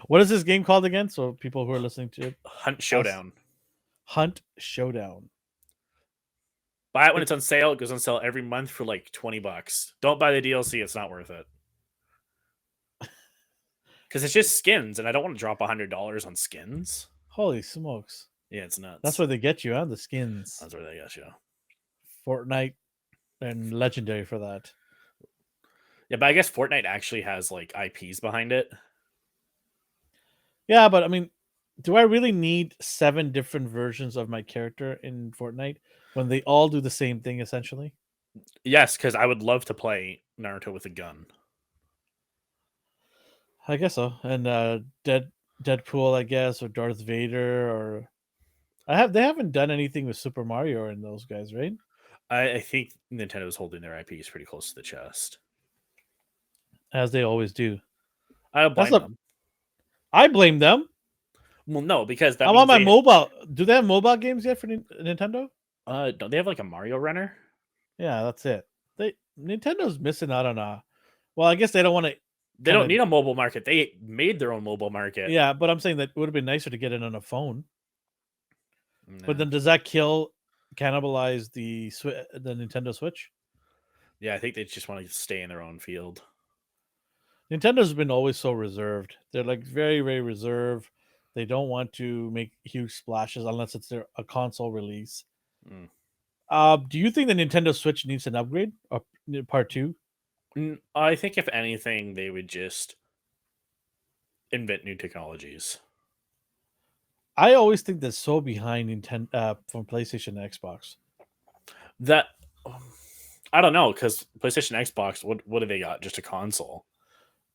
[SPEAKER 1] What is this game called again? So people who are listening to it,
[SPEAKER 2] Hunt Showdown.
[SPEAKER 1] Hunt Showdown.
[SPEAKER 2] Buy it when it's on sale. It goes on sale every month for like $20. Don't buy the DLC; it's not worth it. Because it's just skins, and I don't want to drop $100 on skins.
[SPEAKER 1] Holy smokes!
[SPEAKER 2] Yeah, it's nuts.
[SPEAKER 1] That's where they get you, huh? The skins.
[SPEAKER 2] That's where they got you.
[SPEAKER 1] Fortnite and Legendary for that.
[SPEAKER 2] Yeah, but I guess Fortnite actually has like IPs behind it.
[SPEAKER 1] Yeah, but I mean, do I really need 7 different versions of my character in Fortnite when they all do the same thing essentially?
[SPEAKER 2] Yes, because I would love to play Naruto with a gun.
[SPEAKER 1] I guess so. And Deadpool, I guess, or Darth Vader, or they haven't done anything with Super Mario and those guys, right?
[SPEAKER 2] I think Nintendo's holding their IPs pretty close to the chest.
[SPEAKER 1] as they always do.
[SPEAKER 2] I don't blame them.
[SPEAKER 1] I blame them.
[SPEAKER 2] Well, no, because that
[SPEAKER 1] I'm
[SPEAKER 2] means
[SPEAKER 1] on my mobile. Do they have mobile games yet for Nintendo?
[SPEAKER 2] don't they have like a Mario Runner?
[SPEAKER 1] Yeah, that's it. Nintendo's missing out on a. Well, I guess they don't want to.
[SPEAKER 2] They don't need a mobile market. They made their own mobile market.
[SPEAKER 1] Yeah, but I'm saying that it would have been nicer to get it on a phone.
[SPEAKER 2] No.
[SPEAKER 1] But then does that cannibalize the Nintendo Switch?
[SPEAKER 2] Yeah, I think they just want to stay in their own field.
[SPEAKER 1] Nintendo's been always so reserved. They're like very, very reserved. They don't want to make huge splashes unless it's a console release. Do you think the Nintendo Switch needs an upgrade or part 2?
[SPEAKER 2] I think if anything, they would just invent new technologies.
[SPEAKER 1] I always think they're so behind Nintendo from PlayStation and Xbox.
[SPEAKER 2] That I don't know, because PlayStation, Xbox, what do they got? Just a console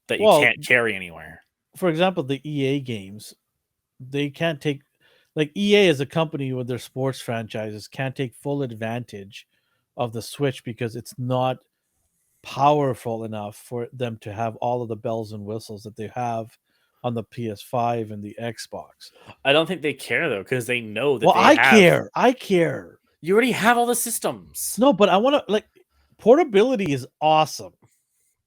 [SPEAKER 2] that you can't carry anywhere.
[SPEAKER 1] For example, the EA games, they can't take, like EA as a company with their sports franchises can't take full advantage of the Switch because it's not powerful enough for them to have all of the bells and whistles that they have on the PS5 and the Xbox.
[SPEAKER 2] I don't think they care though, because they know that.
[SPEAKER 1] Well, I care.
[SPEAKER 2] You already have all the systems.
[SPEAKER 1] No, but I want to portability is awesome.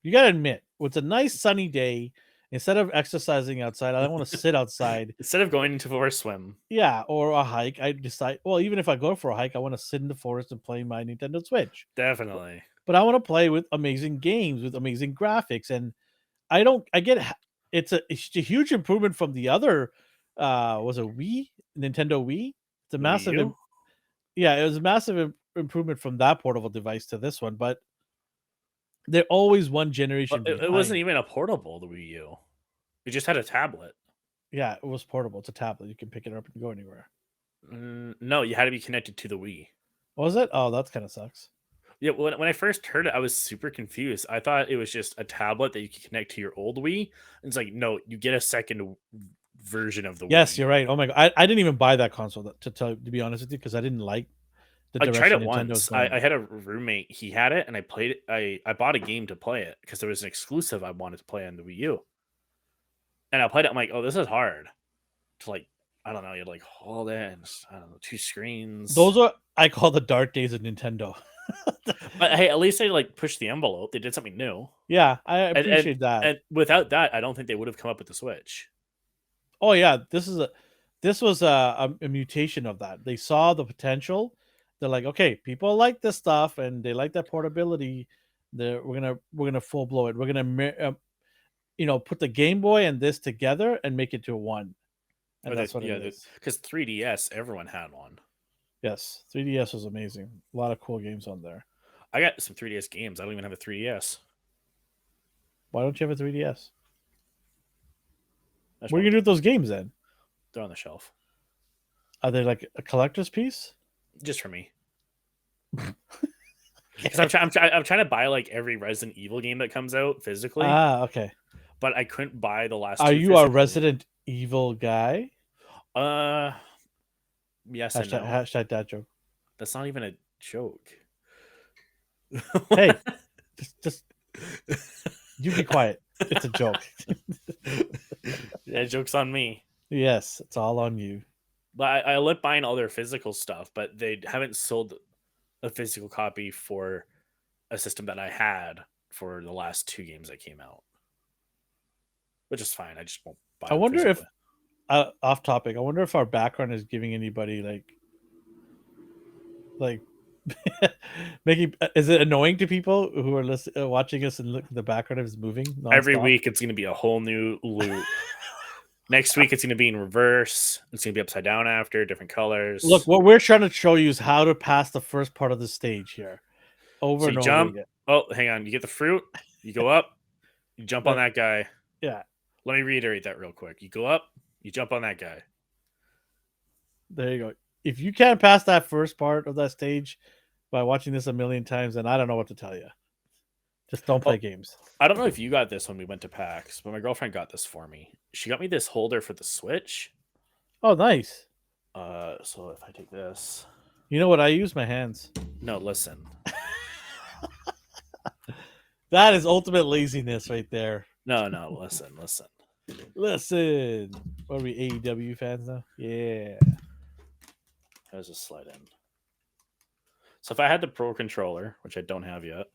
[SPEAKER 1] You got to admit, it's a nice sunny day. Instead of exercising outside, I want to sit outside.
[SPEAKER 2] Instead of going for a swim.
[SPEAKER 1] Yeah, or a hike. I decide, well, even if I go for a hike, I want to sit in the forest and play my Nintendo Switch.
[SPEAKER 2] Definitely.
[SPEAKER 1] But I want to play with amazing games, with amazing graphics. And it's a huge improvement from the other, was it Nintendo Wii? It's a massive, it was a massive improvement from that portable device to this one, but they're always one generation behind.
[SPEAKER 2] It wasn't even a portable, the Wii U. It just had a tablet.
[SPEAKER 1] Yeah, it was portable. It's a tablet. You can pick it up and go anywhere.
[SPEAKER 2] No, you had to be connected to the Wii.
[SPEAKER 1] Was it? Oh, that kind of sucks.
[SPEAKER 2] Yeah, when I first heard it, I was super confused. I thought it was just a tablet that you could connect to your old Wii. And it's like, no, you get a second version of the Wii.
[SPEAKER 1] Yes, you're right. Oh my god, I didn't even buy that console to be honest with you, because I didn't like
[SPEAKER 2] the direction. I tried it once. I had a roommate. He had it, and I played it. I bought a game to play it because there was an exclusive I wanted to play on the Wii U. And I played it. I'm like, oh, this is hard. To I don't know. You'd hold it, and I don't know, 2 screens.
[SPEAKER 1] Those are I call the dark days of Nintendo.
[SPEAKER 2] But hey, at least they pushed the envelope. They did something new.
[SPEAKER 1] Yeah, I appreciate that.
[SPEAKER 2] And without that, I don't think they would have come up with the Switch.
[SPEAKER 1] Oh yeah, this was a mutation of that. They saw the potential. They're like, okay, people like this stuff, and they like that portability. We're gonna full blow it. We're gonna put the Game Boy and this together and make it to one. And that's what it is.
[SPEAKER 2] Because 3DS, everyone had one.
[SPEAKER 1] Yes, 3DS was amazing. A lot of cool games on there.
[SPEAKER 2] I got some 3DS games. I don't even have a 3DS.
[SPEAKER 1] Why don't you have a 3DS? What are you gonna do with those games then?
[SPEAKER 2] They're on the shelf.
[SPEAKER 1] Are they like a collector's piece?
[SPEAKER 2] Just for me. Because I'm trying to buy every Resident Evil game that comes out physically.
[SPEAKER 1] Ah, okay.
[SPEAKER 2] But I couldn't buy the last.
[SPEAKER 1] Are you a Resident Evil guy?
[SPEAKER 2] Yes
[SPEAKER 1] and no. Hashtag that joke.
[SPEAKER 2] That's not even a joke.
[SPEAKER 1] Hey, just you be quiet. It's a joke.
[SPEAKER 2] That joke's on me.
[SPEAKER 1] Yes, it's all on you.
[SPEAKER 2] But I like buying all their physical stuff, but they haven't sold a physical copy for a system that I had for the last 2 games that came out. Which is fine. I just won't buy them.
[SPEAKER 1] I wonder if off topic, I wonder if our background is giving anybody making, is it annoying to people who are watching us and look at the background is moving nonstop?
[SPEAKER 2] Every week it's going to be a whole new loop. Next week it's going to be in reverse. It's going to be upside down after, different colors.
[SPEAKER 1] Look, what we're trying to show you is how to pass the first part of the stage here. Over and over again.
[SPEAKER 2] Oh, hang on. You get the fruit. You go up. You jump on that guy.
[SPEAKER 1] Yeah.
[SPEAKER 2] Let me reiterate that real quick. You go up. You jump on that guy.
[SPEAKER 1] There you go. If you can't pass that first part of that stage by watching this a million times, then I don't know what to tell you. Just don't play games.
[SPEAKER 2] I don't know if you got this when we went to PAX, but my girlfriend got this for me. She got me this holder for the Switch.
[SPEAKER 1] Oh, nice.
[SPEAKER 2] So if I take this.
[SPEAKER 1] You know what? I use my hands.
[SPEAKER 2] No, listen.
[SPEAKER 1] That is ultimate laziness right there.
[SPEAKER 2] No, listen.
[SPEAKER 1] Listen. What are we, AEW fans now? Yeah.
[SPEAKER 2] Let's just slide in. So if I had the Pro Controller, which I don't have yet,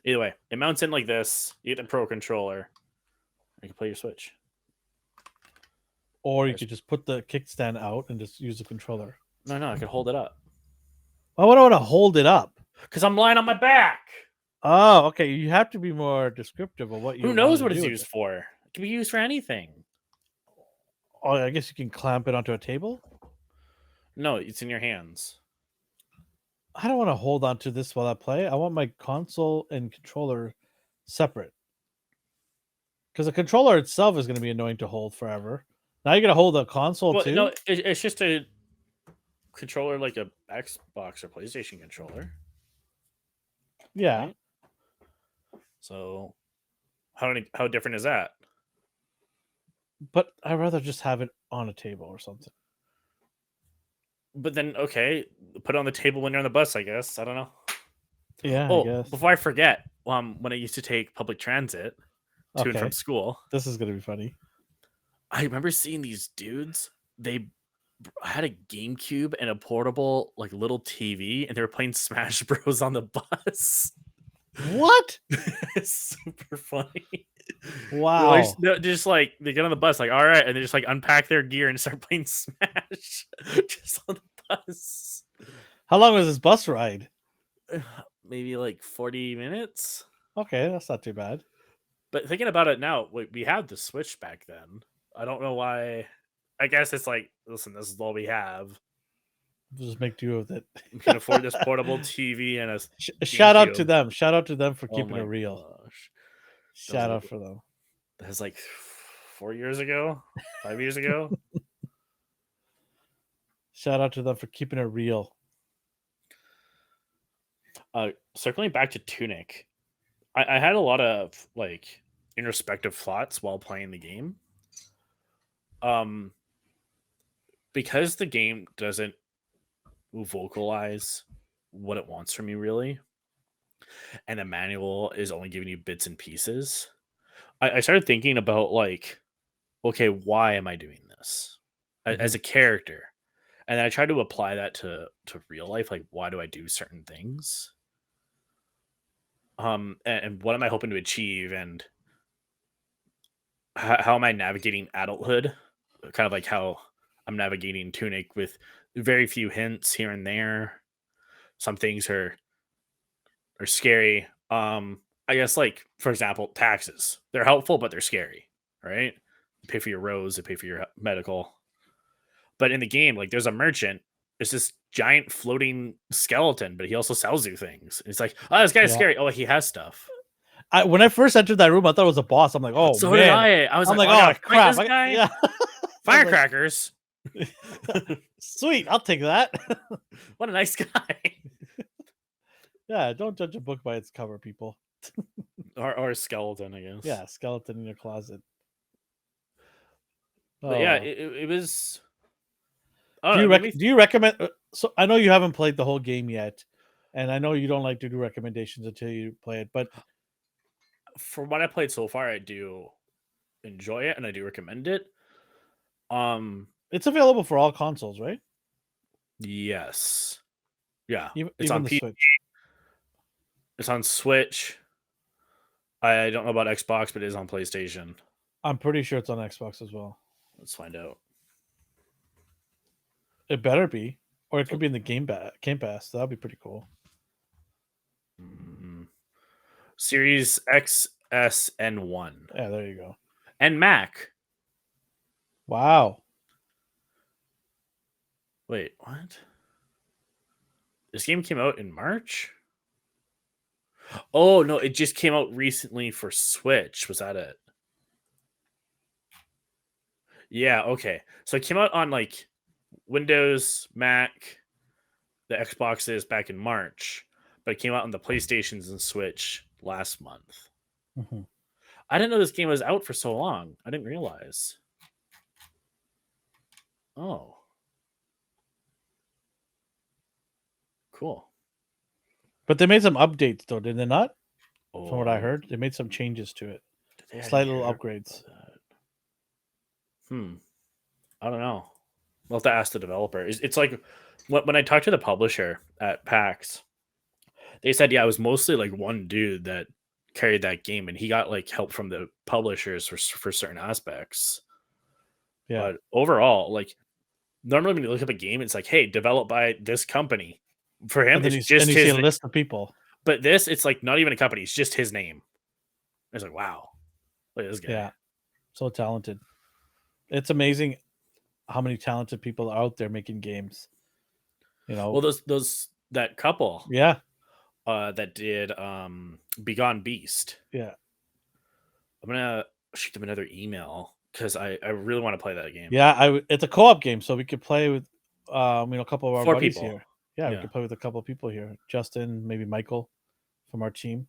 [SPEAKER 2] either way, it mounts in like this. You get the Pro Controller. You can play your Switch.
[SPEAKER 1] Or you could just put the kickstand out and just use the controller.
[SPEAKER 2] No, I could hold it up.
[SPEAKER 1] Why would I want to hold it up?
[SPEAKER 2] Because I'm lying on my back.
[SPEAKER 1] Oh, okay. You have to be more descriptive of what you.
[SPEAKER 2] Who knows
[SPEAKER 1] want
[SPEAKER 2] what
[SPEAKER 1] to
[SPEAKER 2] it's
[SPEAKER 1] do
[SPEAKER 2] used for? It can be used for anything.
[SPEAKER 1] Oh, I guess you can clamp it onto a table.
[SPEAKER 2] No, it's in your hands.
[SPEAKER 1] I don't want to hold on to this while I play. I want my console and controller separate. Because the controller itself is going to be annoying to hold forever. Now you're going to hold the console too?
[SPEAKER 2] No, it's just a controller like a Xbox or PlayStation controller.
[SPEAKER 1] Yeah.
[SPEAKER 2] Right? So how different is that?
[SPEAKER 1] But I'd rather just have it on a table or something.
[SPEAKER 2] But then, okay, put it on the table when you're on the bus, I guess. I don't know.
[SPEAKER 1] Yeah,
[SPEAKER 2] Oh,
[SPEAKER 1] I guess.
[SPEAKER 2] before I forget, when I used to take public transit to and from school,
[SPEAKER 1] this is going to be funny.
[SPEAKER 2] I remember seeing these dudes. They had a GameCube and a portable, like, little TV, and they were playing Smash Bros. On the bus.
[SPEAKER 1] What?
[SPEAKER 2] It's super funny.
[SPEAKER 1] Wow.
[SPEAKER 2] They get on the bus, like, all right, and they just like unpack their gear and start playing Smash just on the bus.
[SPEAKER 1] How long was this bus ride?
[SPEAKER 2] Maybe like 40 minutes.
[SPEAKER 1] Okay, that's not too bad.
[SPEAKER 2] But thinking about it now, we had the Switch back then. I don't know why. I guess it's like, listen, this is all we have.
[SPEAKER 1] Just make do with it.
[SPEAKER 2] We can afford this portable TV and a
[SPEAKER 1] shout out to
[SPEAKER 2] GameCube.
[SPEAKER 1] them. Shout out to them for keeping
[SPEAKER 2] my
[SPEAKER 1] it real.
[SPEAKER 2] Gosh.
[SPEAKER 1] Shout out for them.
[SPEAKER 2] That was like 4 years ago, 5 years ago.
[SPEAKER 1] Shout out to them for keeping it real.
[SPEAKER 2] Circling back to Tunic, I had a lot of like introspective thoughts while playing the game. Because the game doesn't vocalize what it wants from you really, and the manual is only giving you bits and pieces. I started thinking about like, okay, why am I doing this as a character? And I tried to apply that to real life. Like, why do I do certain things? And what am I hoping to achieve? And how am I navigating adulthood? Kind of like how I'm navigating Tunic with very few hints here and there. Some things are scary. I guess, like, for example, taxes. They're helpful, but they're scary, right? You pay for your roads, you pay for your medical. But in the game, like, there's a merchant. It's this giant floating skeleton, but he also sells you things. It's like, oh, this guy's scary. Oh, he has stuff.
[SPEAKER 1] When I first entered that room, I thought it was a boss. I'm like, oh,
[SPEAKER 2] so
[SPEAKER 1] man.
[SPEAKER 2] did I. I was like, oh, crap. This guy?
[SPEAKER 1] Yeah.
[SPEAKER 2] Firecrackers.
[SPEAKER 1] Sweet. I'll take that.
[SPEAKER 2] What a nice guy.
[SPEAKER 1] Yeah, don't judge a book by its cover, people.
[SPEAKER 2] or a skeleton, I guess.
[SPEAKER 1] Yeah, skeleton in your closet.
[SPEAKER 2] But yeah, it was.
[SPEAKER 1] Do you recommend? So I know you haven't played the whole game yet, and I know you don't like to do recommendations until you play it. But
[SPEAKER 2] from what I played so far, I do enjoy it, and I do recommend it.
[SPEAKER 1] It's available for all consoles, right?
[SPEAKER 2] Yes. Yeah.
[SPEAKER 1] It's
[SPEAKER 2] even
[SPEAKER 1] on the
[SPEAKER 2] PC.
[SPEAKER 1] Switch.
[SPEAKER 2] It's on Switch. I don't know about Xbox, but it is on PlayStation.
[SPEAKER 1] I'm pretty sure it's on Xbox as well.
[SPEAKER 2] Let's find out.
[SPEAKER 1] It better be, or it could be in the Game Pass. That'd be pretty cool.
[SPEAKER 2] Series X, S, and 1.
[SPEAKER 1] Yeah, there you go.
[SPEAKER 2] And Mac.
[SPEAKER 1] Wow.
[SPEAKER 2] Wait, what? This game came out in March? Oh, no, it just came out recently for Switch. Was that it? Yeah, okay. So it came out on like Windows, Mac, the Xboxes back in March, but it came out on the PlayStations and Switch last month.
[SPEAKER 1] Mm-hmm.
[SPEAKER 2] I didn't know this game was out for so long. I didn't realize. Oh. Cool.
[SPEAKER 1] But they made some updates though, did they not? From what I
[SPEAKER 2] Oh,
[SPEAKER 1] heard, they made some changes to it.
[SPEAKER 2] I
[SPEAKER 1] Slight
[SPEAKER 2] didn't
[SPEAKER 1] little
[SPEAKER 2] hear
[SPEAKER 1] upgrades.
[SPEAKER 2] about that. I don't know. We'll have to ask the developer. It's like when I talked to the publisher at PAX, they said, yeah, it was mostly like one dude that carried that game, and he got like help from the publishers for certain aspects.
[SPEAKER 1] Yeah.
[SPEAKER 2] But overall, like normally when you look up a game, it's like, hey, developed by this company. For him,
[SPEAKER 1] And then
[SPEAKER 2] it's just
[SPEAKER 1] you see
[SPEAKER 2] his
[SPEAKER 1] a
[SPEAKER 2] name.
[SPEAKER 1] list of people.
[SPEAKER 2] But this, it's like not even a company; it's just his name. It's like, wow, look at this guy.
[SPEAKER 1] Yeah. So talented. It's amazing how many talented people are out there making games. You know.
[SPEAKER 2] Well, those that couple
[SPEAKER 1] Yeah.
[SPEAKER 2] that did Begone Beast.
[SPEAKER 1] Yeah.
[SPEAKER 2] I'm gonna shoot them another email because I really want to play that game.
[SPEAKER 1] Yeah, it's a co-op game, so we could play with a couple of our
[SPEAKER 2] 4
[SPEAKER 1] buddies
[SPEAKER 2] people.
[SPEAKER 1] here. Yeah, we
[SPEAKER 2] Yeah.
[SPEAKER 1] could play with a couple of people here. Justin, maybe Michael from our team.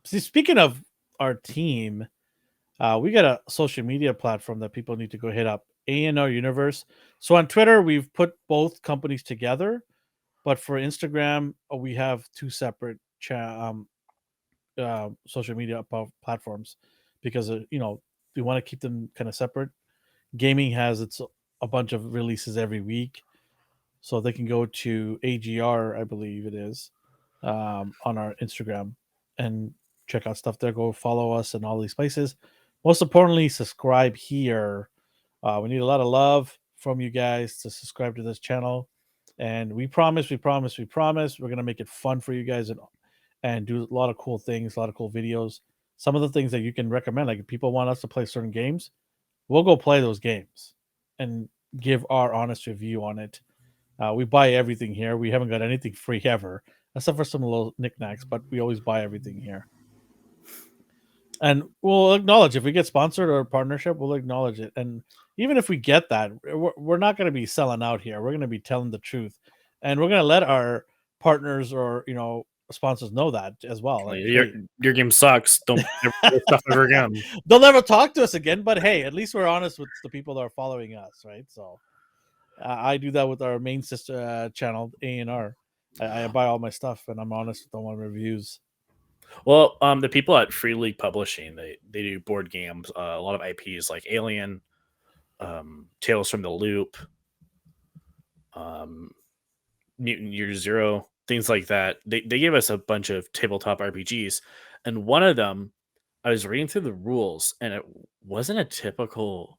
[SPEAKER 1] See, speaking of our team, we got a social media platform that people need to go hit up. ANR Universe. So on Twitter, we've put both companies together, but for Instagram, we have two separate social media platforms because we want to keep them kind of separate. Gaming has its a bunch of releases every week, so they can go to AGR, I believe it is, on our Instagram and check out stuff there. Go follow us in all these places. Most importantly, subscribe here. We need a lot of love from you guys to subscribe to this channel, and we promise, we're gonna make it fun for you guys and do a lot of cool things, a lot of cool videos. Some of the things that you can recommend, like if people want us to play certain games, we'll go play those games and give our honest review on it. We buy everything here. We haven't got anything free ever, except for some little knickknacks, but we always buy everything here. And we'll acknowledge if we get sponsored or a partnership, we'll acknowledge it. And even if we get that, we're not going to be selling out here. We're going to be telling the truth, and we're going to let our partners or sponsors know that as well.
[SPEAKER 2] Like,
[SPEAKER 1] Like,
[SPEAKER 2] your
[SPEAKER 1] hey,
[SPEAKER 2] your game sucks. Don't ever play stuff ever again.
[SPEAKER 1] they'll never talk to us again. But hey, at least we're honest with the people that are following us, right? So I do that with our main sister channel, A&R. I buy all my stuff, and I'm honest with all my reviews.
[SPEAKER 2] Well, the people at Free League Publishing, they do board games, a lot of IPs like Alien, Tales from the Loop, um, Mutant Year Zero, things like that. They gave us a bunch of tabletop RPGs, and one of them, I was reading through the rules, and it wasn't a typical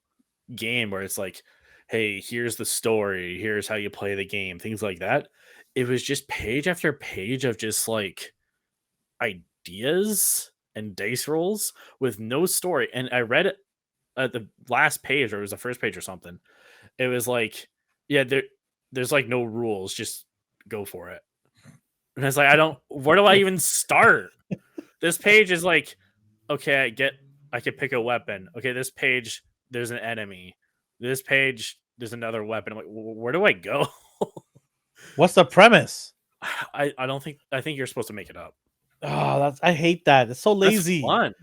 [SPEAKER 2] game where it's like, hey, here's the story, here's how you play the game, things like that. It was just page after page of just like ideas and dice rolls with no story. And I read it at the last page, or it was the first page or something. It was like, yeah, there's like no rules, just go for it. And it's like, where do I even start? This page is like, okay, I can pick a weapon. Okay, this page, there's an enemy. This page, there's another weapon. I'm like, where do I go?
[SPEAKER 1] What's the premise?
[SPEAKER 2] I think you're supposed to make it up.
[SPEAKER 1] Oh, I hate that. It's so
[SPEAKER 2] That's
[SPEAKER 1] lazy.
[SPEAKER 2] fun.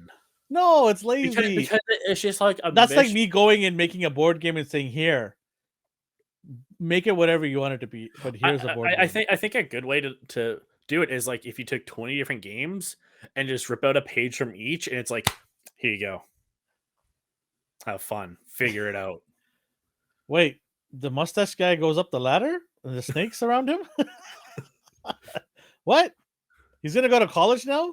[SPEAKER 1] No, it's
[SPEAKER 2] Because
[SPEAKER 1] lazy.
[SPEAKER 2] it's just like a
[SPEAKER 1] That's like
[SPEAKER 2] mission.
[SPEAKER 1] me going and making a board game and saying, "Here, make it whatever you want it to be." But here's a board game.
[SPEAKER 2] I think a good way to do it is like if you took 20 different games and just rip out a page from each, and it's like, here you go, have fun, figure it out.
[SPEAKER 1] Wait, the mustache guy goes up the ladder and the snakes around him. What? He's gonna go to college now?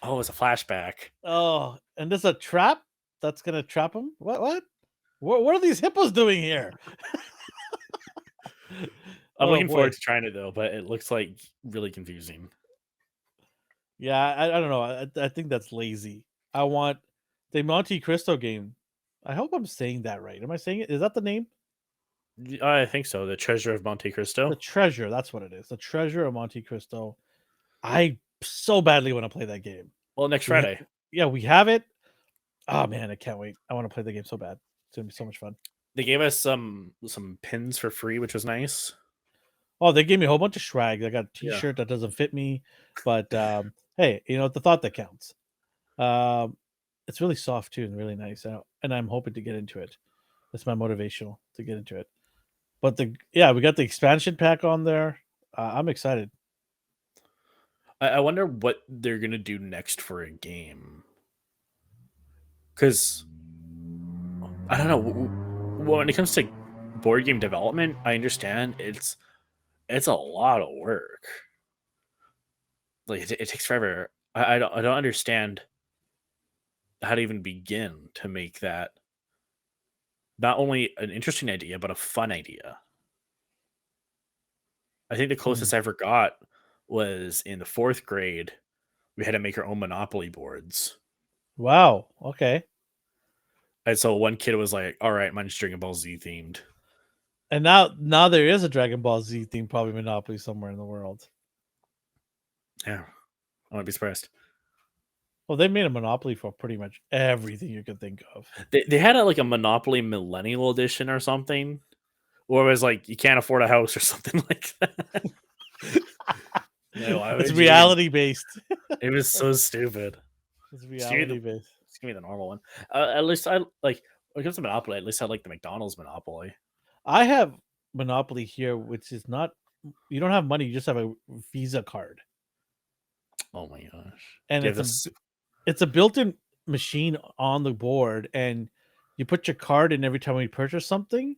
[SPEAKER 2] Oh, it's a flashback.
[SPEAKER 1] Oh, and there's a trap that's gonna trap him. What? What are these hippos doing here?
[SPEAKER 2] I'm
[SPEAKER 1] Oh
[SPEAKER 2] looking
[SPEAKER 1] boy.
[SPEAKER 2] forward to trying it though, but it looks like really confusing.
[SPEAKER 1] Yeah, I don't know. I think that's lazy. I want the Monte Cristo game. I hope I'm saying that right. Am I saying it? Is that the name?
[SPEAKER 2] I think so. The Treasure of Monte
[SPEAKER 1] The
[SPEAKER 2] Cristo.
[SPEAKER 1] Treasure. That's what it is. The Treasure of Monte Cristo. I so badly want to play that game.
[SPEAKER 2] Well, next
[SPEAKER 1] We
[SPEAKER 2] Friday.
[SPEAKER 1] Yeah, we have it. Oh man, I can't wait. I want to play the game so bad. It's gonna be so much fun.
[SPEAKER 2] They gave us some pins for free, which was nice.
[SPEAKER 1] Oh, they gave me a whole bunch of swag. I got a
[SPEAKER 2] Yeah.
[SPEAKER 1] T-shirt that doesn't fit me, but hey, it's the thought that counts. Um, it's really soft too and really nice, and I'm hoping to get into it. That's my motivational to get into it. But we got the expansion pack on there. I'm excited.
[SPEAKER 2] I wonder what they're gonna do next for a game. Because I don't know. When it comes to board game development, I understand it's a lot of work. Like it takes forever. I don't understand how to even begin to make that not only an interesting idea but a fun idea. I think the
[SPEAKER 1] Hmm.
[SPEAKER 2] closest I ever got was in the fourth grade. We had to make our own Monopoly boards,
[SPEAKER 1] Wow. Okay.
[SPEAKER 2] and so one kid was like, "All right, mine's Dragon Ball Z themed."
[SPEAKER 1] And now there is a Dragon Ball Z theme, probably Monopoly somewhere in the world.
[SPEAKER 2] Yeah, I wouldn't be surprised.
[SPEAKER 1] Well, they made a Monopoly for pretty much everything you could think of.
[SPEAKER 2] They had like a Monopoly Millennial Edition or something, or it was like you can't afford a house or something like that. Like, why
[SPEAKER 1] It's
[SPEAKER 2] would you even?
[SPEAKER 1] reality based.
[SPEAKER 2] It was so stupid.
[SPEAKER 1] It's
[SPEAKER 2] Just give me the,
[SPEAKER 1] reality based.
[SPEAKER 2] just give me the normal one. At least I like when it comes to Monopoly. At least I like the McDonald's Monopoly.
[SPEAKER 1] I have Monopoly here, which is not. You don't have money. You just have a Visa card,
[SPEAKER 2] Oh my gosh!
[SPEAKER 1] and
[SPEAKER 2] Do you have this?
[SPEAKER 1] it's a built-in machine on the board, and you put your card in every time you purchase something,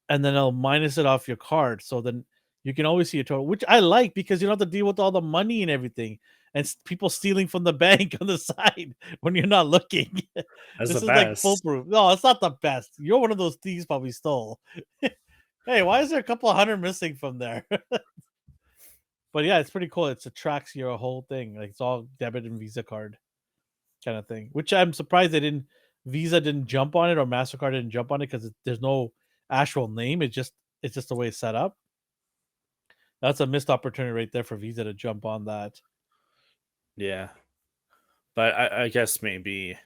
[SPEAKER 1] and then it'll minus it off your card. So then you can always see your total, which I like because you don't have to deal with all the money and everything, and people stealing from the bank on the side when you're not looking.
[SPEAKER 2] That's the
[SPEAKER 1] This is like
[SPEAKER 2] best.
[SPEAKER 1] foolproof. No, it's not the best. You're one of those thieves probably stole. Hey, why is there a couple of hundred missing from there? But yeah, it's pretty cool. It tracks your whole thing. Like it's all debit and Visa card kind of thing. Which I'm surprised they didn't Visa didn't jump on it or Mastercard didn't jump on it because there's no actual name. It's just the way it's set up. That's a missed opportunity right there for Visa to jump on that.
[SPEAKER 2] Yeah, but I guess maybe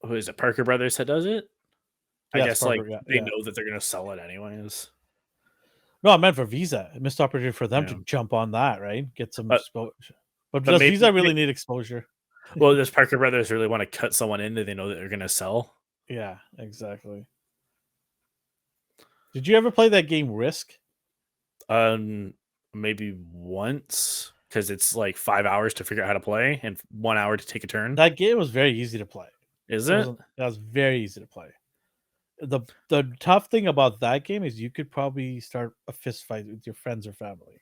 [SPEAKER 2] who is it? Parker Brothers that does it. I
[SPEAKER 1] Yes,
[SPEAKER 2] guess like
[SPEAKER 1] Parker. Yeah,
[SPEAKER 2] they
[SPEAKER 1] yeah.
[SPEAKER 2] know that they're gonna sell it anyways.
[SPEAKER 1] No, I meant for Visa. A missed opportunity for them to
[SPEAKER 2] Yeah,
[SPEAKER 1] jump on that, right? Get some
[SPEAKER 2] but
[SPEAKER 1] exposure. But
[SPEAKER 2] but
[SPEAKER 1] does
[SPEAKER 2] maybe
[SPEAKER 1] Visa really need exposure?
[SPEAKER 2] well, does Parker Brothers really want to cut someone in that they know that they're gonna sell?
[SPEAKER 1] Yeah, exactly. Did you ever play that game Risk?
[SPEAKER 2] Um, maybe once because it's like 5 hours to figure out how to play and 1 hour to take a turn.
[SPEAKER 1] That game was very easy to play.
[SPEAKER 2] Is
[SPEAKER 1] It
[SPEAKER 2] it?
[SPEAKER 1] wasn't. That was very easy to play. The tough thing about that game is you could probably start a fist fight with your friends or family.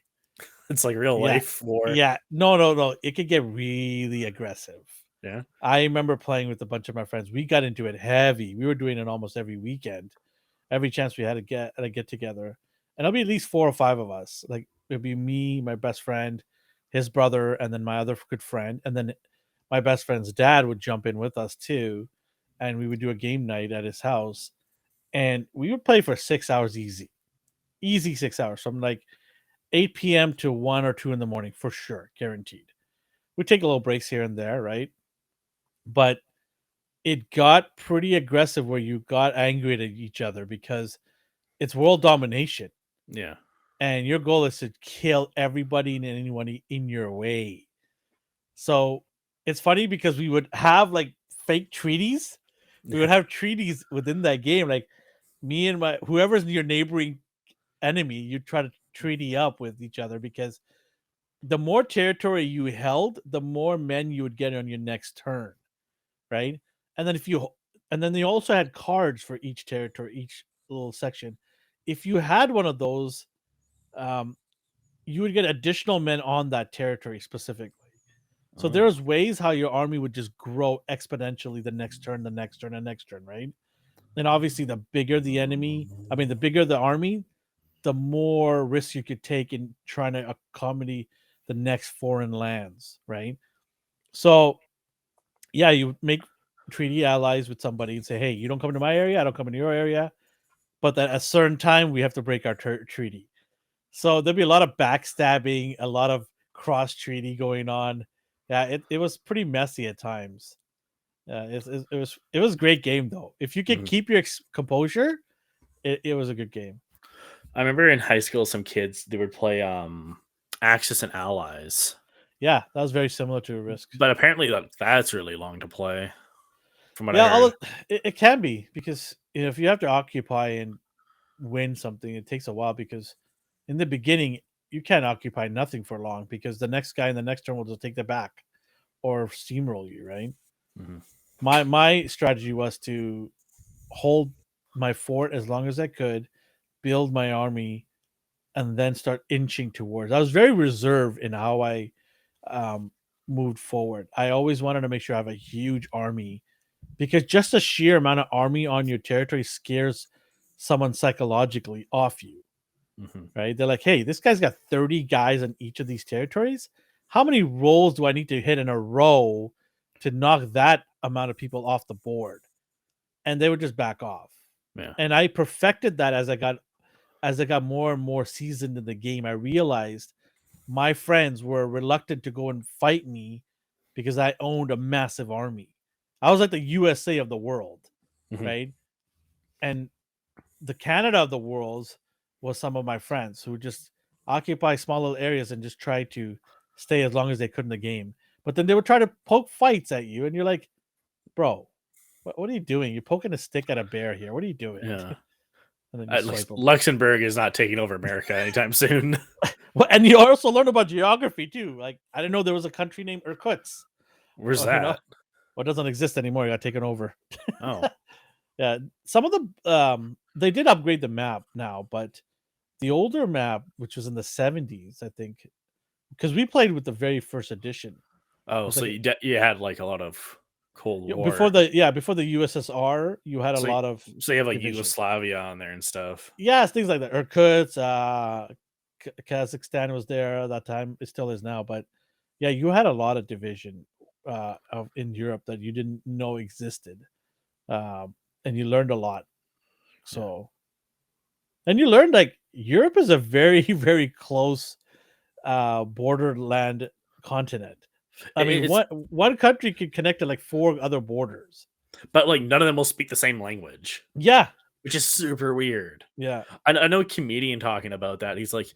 [SPEAKER 2] It's like real
[SPEAKER 1] Yeah.
[SPEAKER 2] life war.
[SPEAKER 1] Yeah. No, no, no. It could get really aggressive.
[SPEAKER 2] Yeah.
[SPEAKER 1] I remember playing with a bunch of my friends. We got into it heavy. We were doing it almost every weekend. Every chance we had to get together. And it'll be at least 4 or 5 of us. Like it'd be me, my best friend, his brother, and then my other good friend. And then my best friend's dad would jump in with us too. And we would do a game night at his house. And we would play for 6 hours easy. Easy 6 hours. From like 8 p.m. to 1 or 2 in the morning for sure, guaranteed. We take a little breaks here and there, right? But it got pretty aggressive where you got angry at each other because it's world domination
[SPEAKER 2] Yeah.
[SPEAKER 1] and your goal is to kill everybody and anyone in your way. So it's funny because we would have like fake treaties. We would have treaties within that game. Like me and my whoever's your neighboring enemy, you try to treaty up with each other because the more territory you held, the more men you would get on your next turn, right? And then and then they also had cards for each territory, each little section. If you had one of those, um, you would get additional men on that territory specifically. So
[SPEAKER 2] Oh.
[SPEAKER 1] there's ways how your army would just grow exponentially the next turn, the next turn, the next turn, right? And obviously, the bigger the enemy, I mean, the bigger the army, the more risks you could take in trying to accommodate the next foreign lands, right? So, yeah, you make treaty allies with somebody and say, hey, you don't come to my area, I don't come into your area, but at a certain time, we have to break our treaty. So there'd be a lot of backstabbing, a lot of cross treaty going on. Yeah, it was pretty messy at times. It was a great game though. If you could
[SPEAKER 2] Mhm.
[SPEAKER 1] keep your composure, it was a good game.
[SPEAKER 2] I remember in high school, some kids they would play Axis and Allies,
[SPEAKER 1] Yeah, that was very similar to Risk.
[SPEAKER 2] but apparently that's really long to play, from what I
[SPEAKER 1] Yeah,
[SPEAKER 2] heard.
[SPEAKER 1] it can be because if you have to occupy and win something, it takes a while because in the beginning you can't occupy nothing for long because the next guy in the next turn will just take the back or steamroll you, right?
[SPEAKER 2] Mhm.
[SPEAKER 1] My strategy was to hold my fort as long as I could, build my army, and then start inching towards. I was very reserved in how I um, moved forward. I always wanted to make sure I have a huge army because just the sheer amount of army on your territory scares someone psychologically off you,
[SPEAKER 2] Mhm.
[SPEAKER 1] right? They're like, hey, this guy's got 30 guys on each of these territories. How many rolls do I need to hit in a row to knock that amount of people off the board? And they would just back off.
[SPEAKER 2] Yeah.
[SPEAKER 1] And I perfected that as I got more and more seasoned in the game. I realized my friends were reluctant to go and fight me because I owned a massive army. I was like the USA of the world,
[SPEAKER 2] Mhm.
[SPEAKER 1] right? And the Canada of the world was some of my friends who just occupy small little areas and just try to stay as long as they could in the game. But then they would try to poke fights at you, and you're like, bro, what are you doing? You're poking a stick at a bear here. What are you doing?
[SPEAKER 2] Yeah.
[SPEAKER 1] And then you swipe them.
[SPEAKER 2] Luxembourg is not taking over America anytime soon.
[SPEAKER 1] Well, and you also learn about geography too. Like I didn't know there was a country named Irkutsk.
[SPEAKER 2] Where's
[SPEAKER 1] You know,
[SPEAKER 2] that?
[SPEAKER 1] well, it doesn't exist anymore. It got taken over.
[SPEAKER 2] Oh.
[SPEAKER 1] Yeah, some of the they did upgrade the map now, but the older map, which was in the 70s, I think, because we played with the very first edition. It
[SPEAKER 2] Oh,
[SPEAKER 1] was
[SPEAKER 2] so
[SPEAKER 1] like
[SPEAKER 2] you had like a lot of Cold
[SPEAKER 1] before
[SPEAKER 2] War.
[SPEAKER 1] before the USSR, you had a
[SPEAKER 2] So
[SPEAKER 1] lot of
[SPEAKER 2] so you have like
[SPEAKER 1] division.
[SPEAKER 2] Yugoslavia on there and stuff.
[SPEAKER 1] Yes, things like that. Irkutsk, Kazakhstan was there at that time. It still is now, but yeah, you had a lot of division in Europe that you didn't know existed, and you learned a lot.
[SPEAKER 2] Yeah.
[SPEAKER 1] So, and you learned like Europe is a very very close borderland continent. I mean,
[SPEAKER 2] It's
[SPEAKER 1] one country can connect to like four other borders.
[SPEAKER 2] but like none of them will speak the same language,
[SPEAKER 1] Yeah,
[SPEAKER 2] which is super weird.
[SPEAKER 1] yeah.
[SPEAKER 2] I know a comedian talking about that. He's like,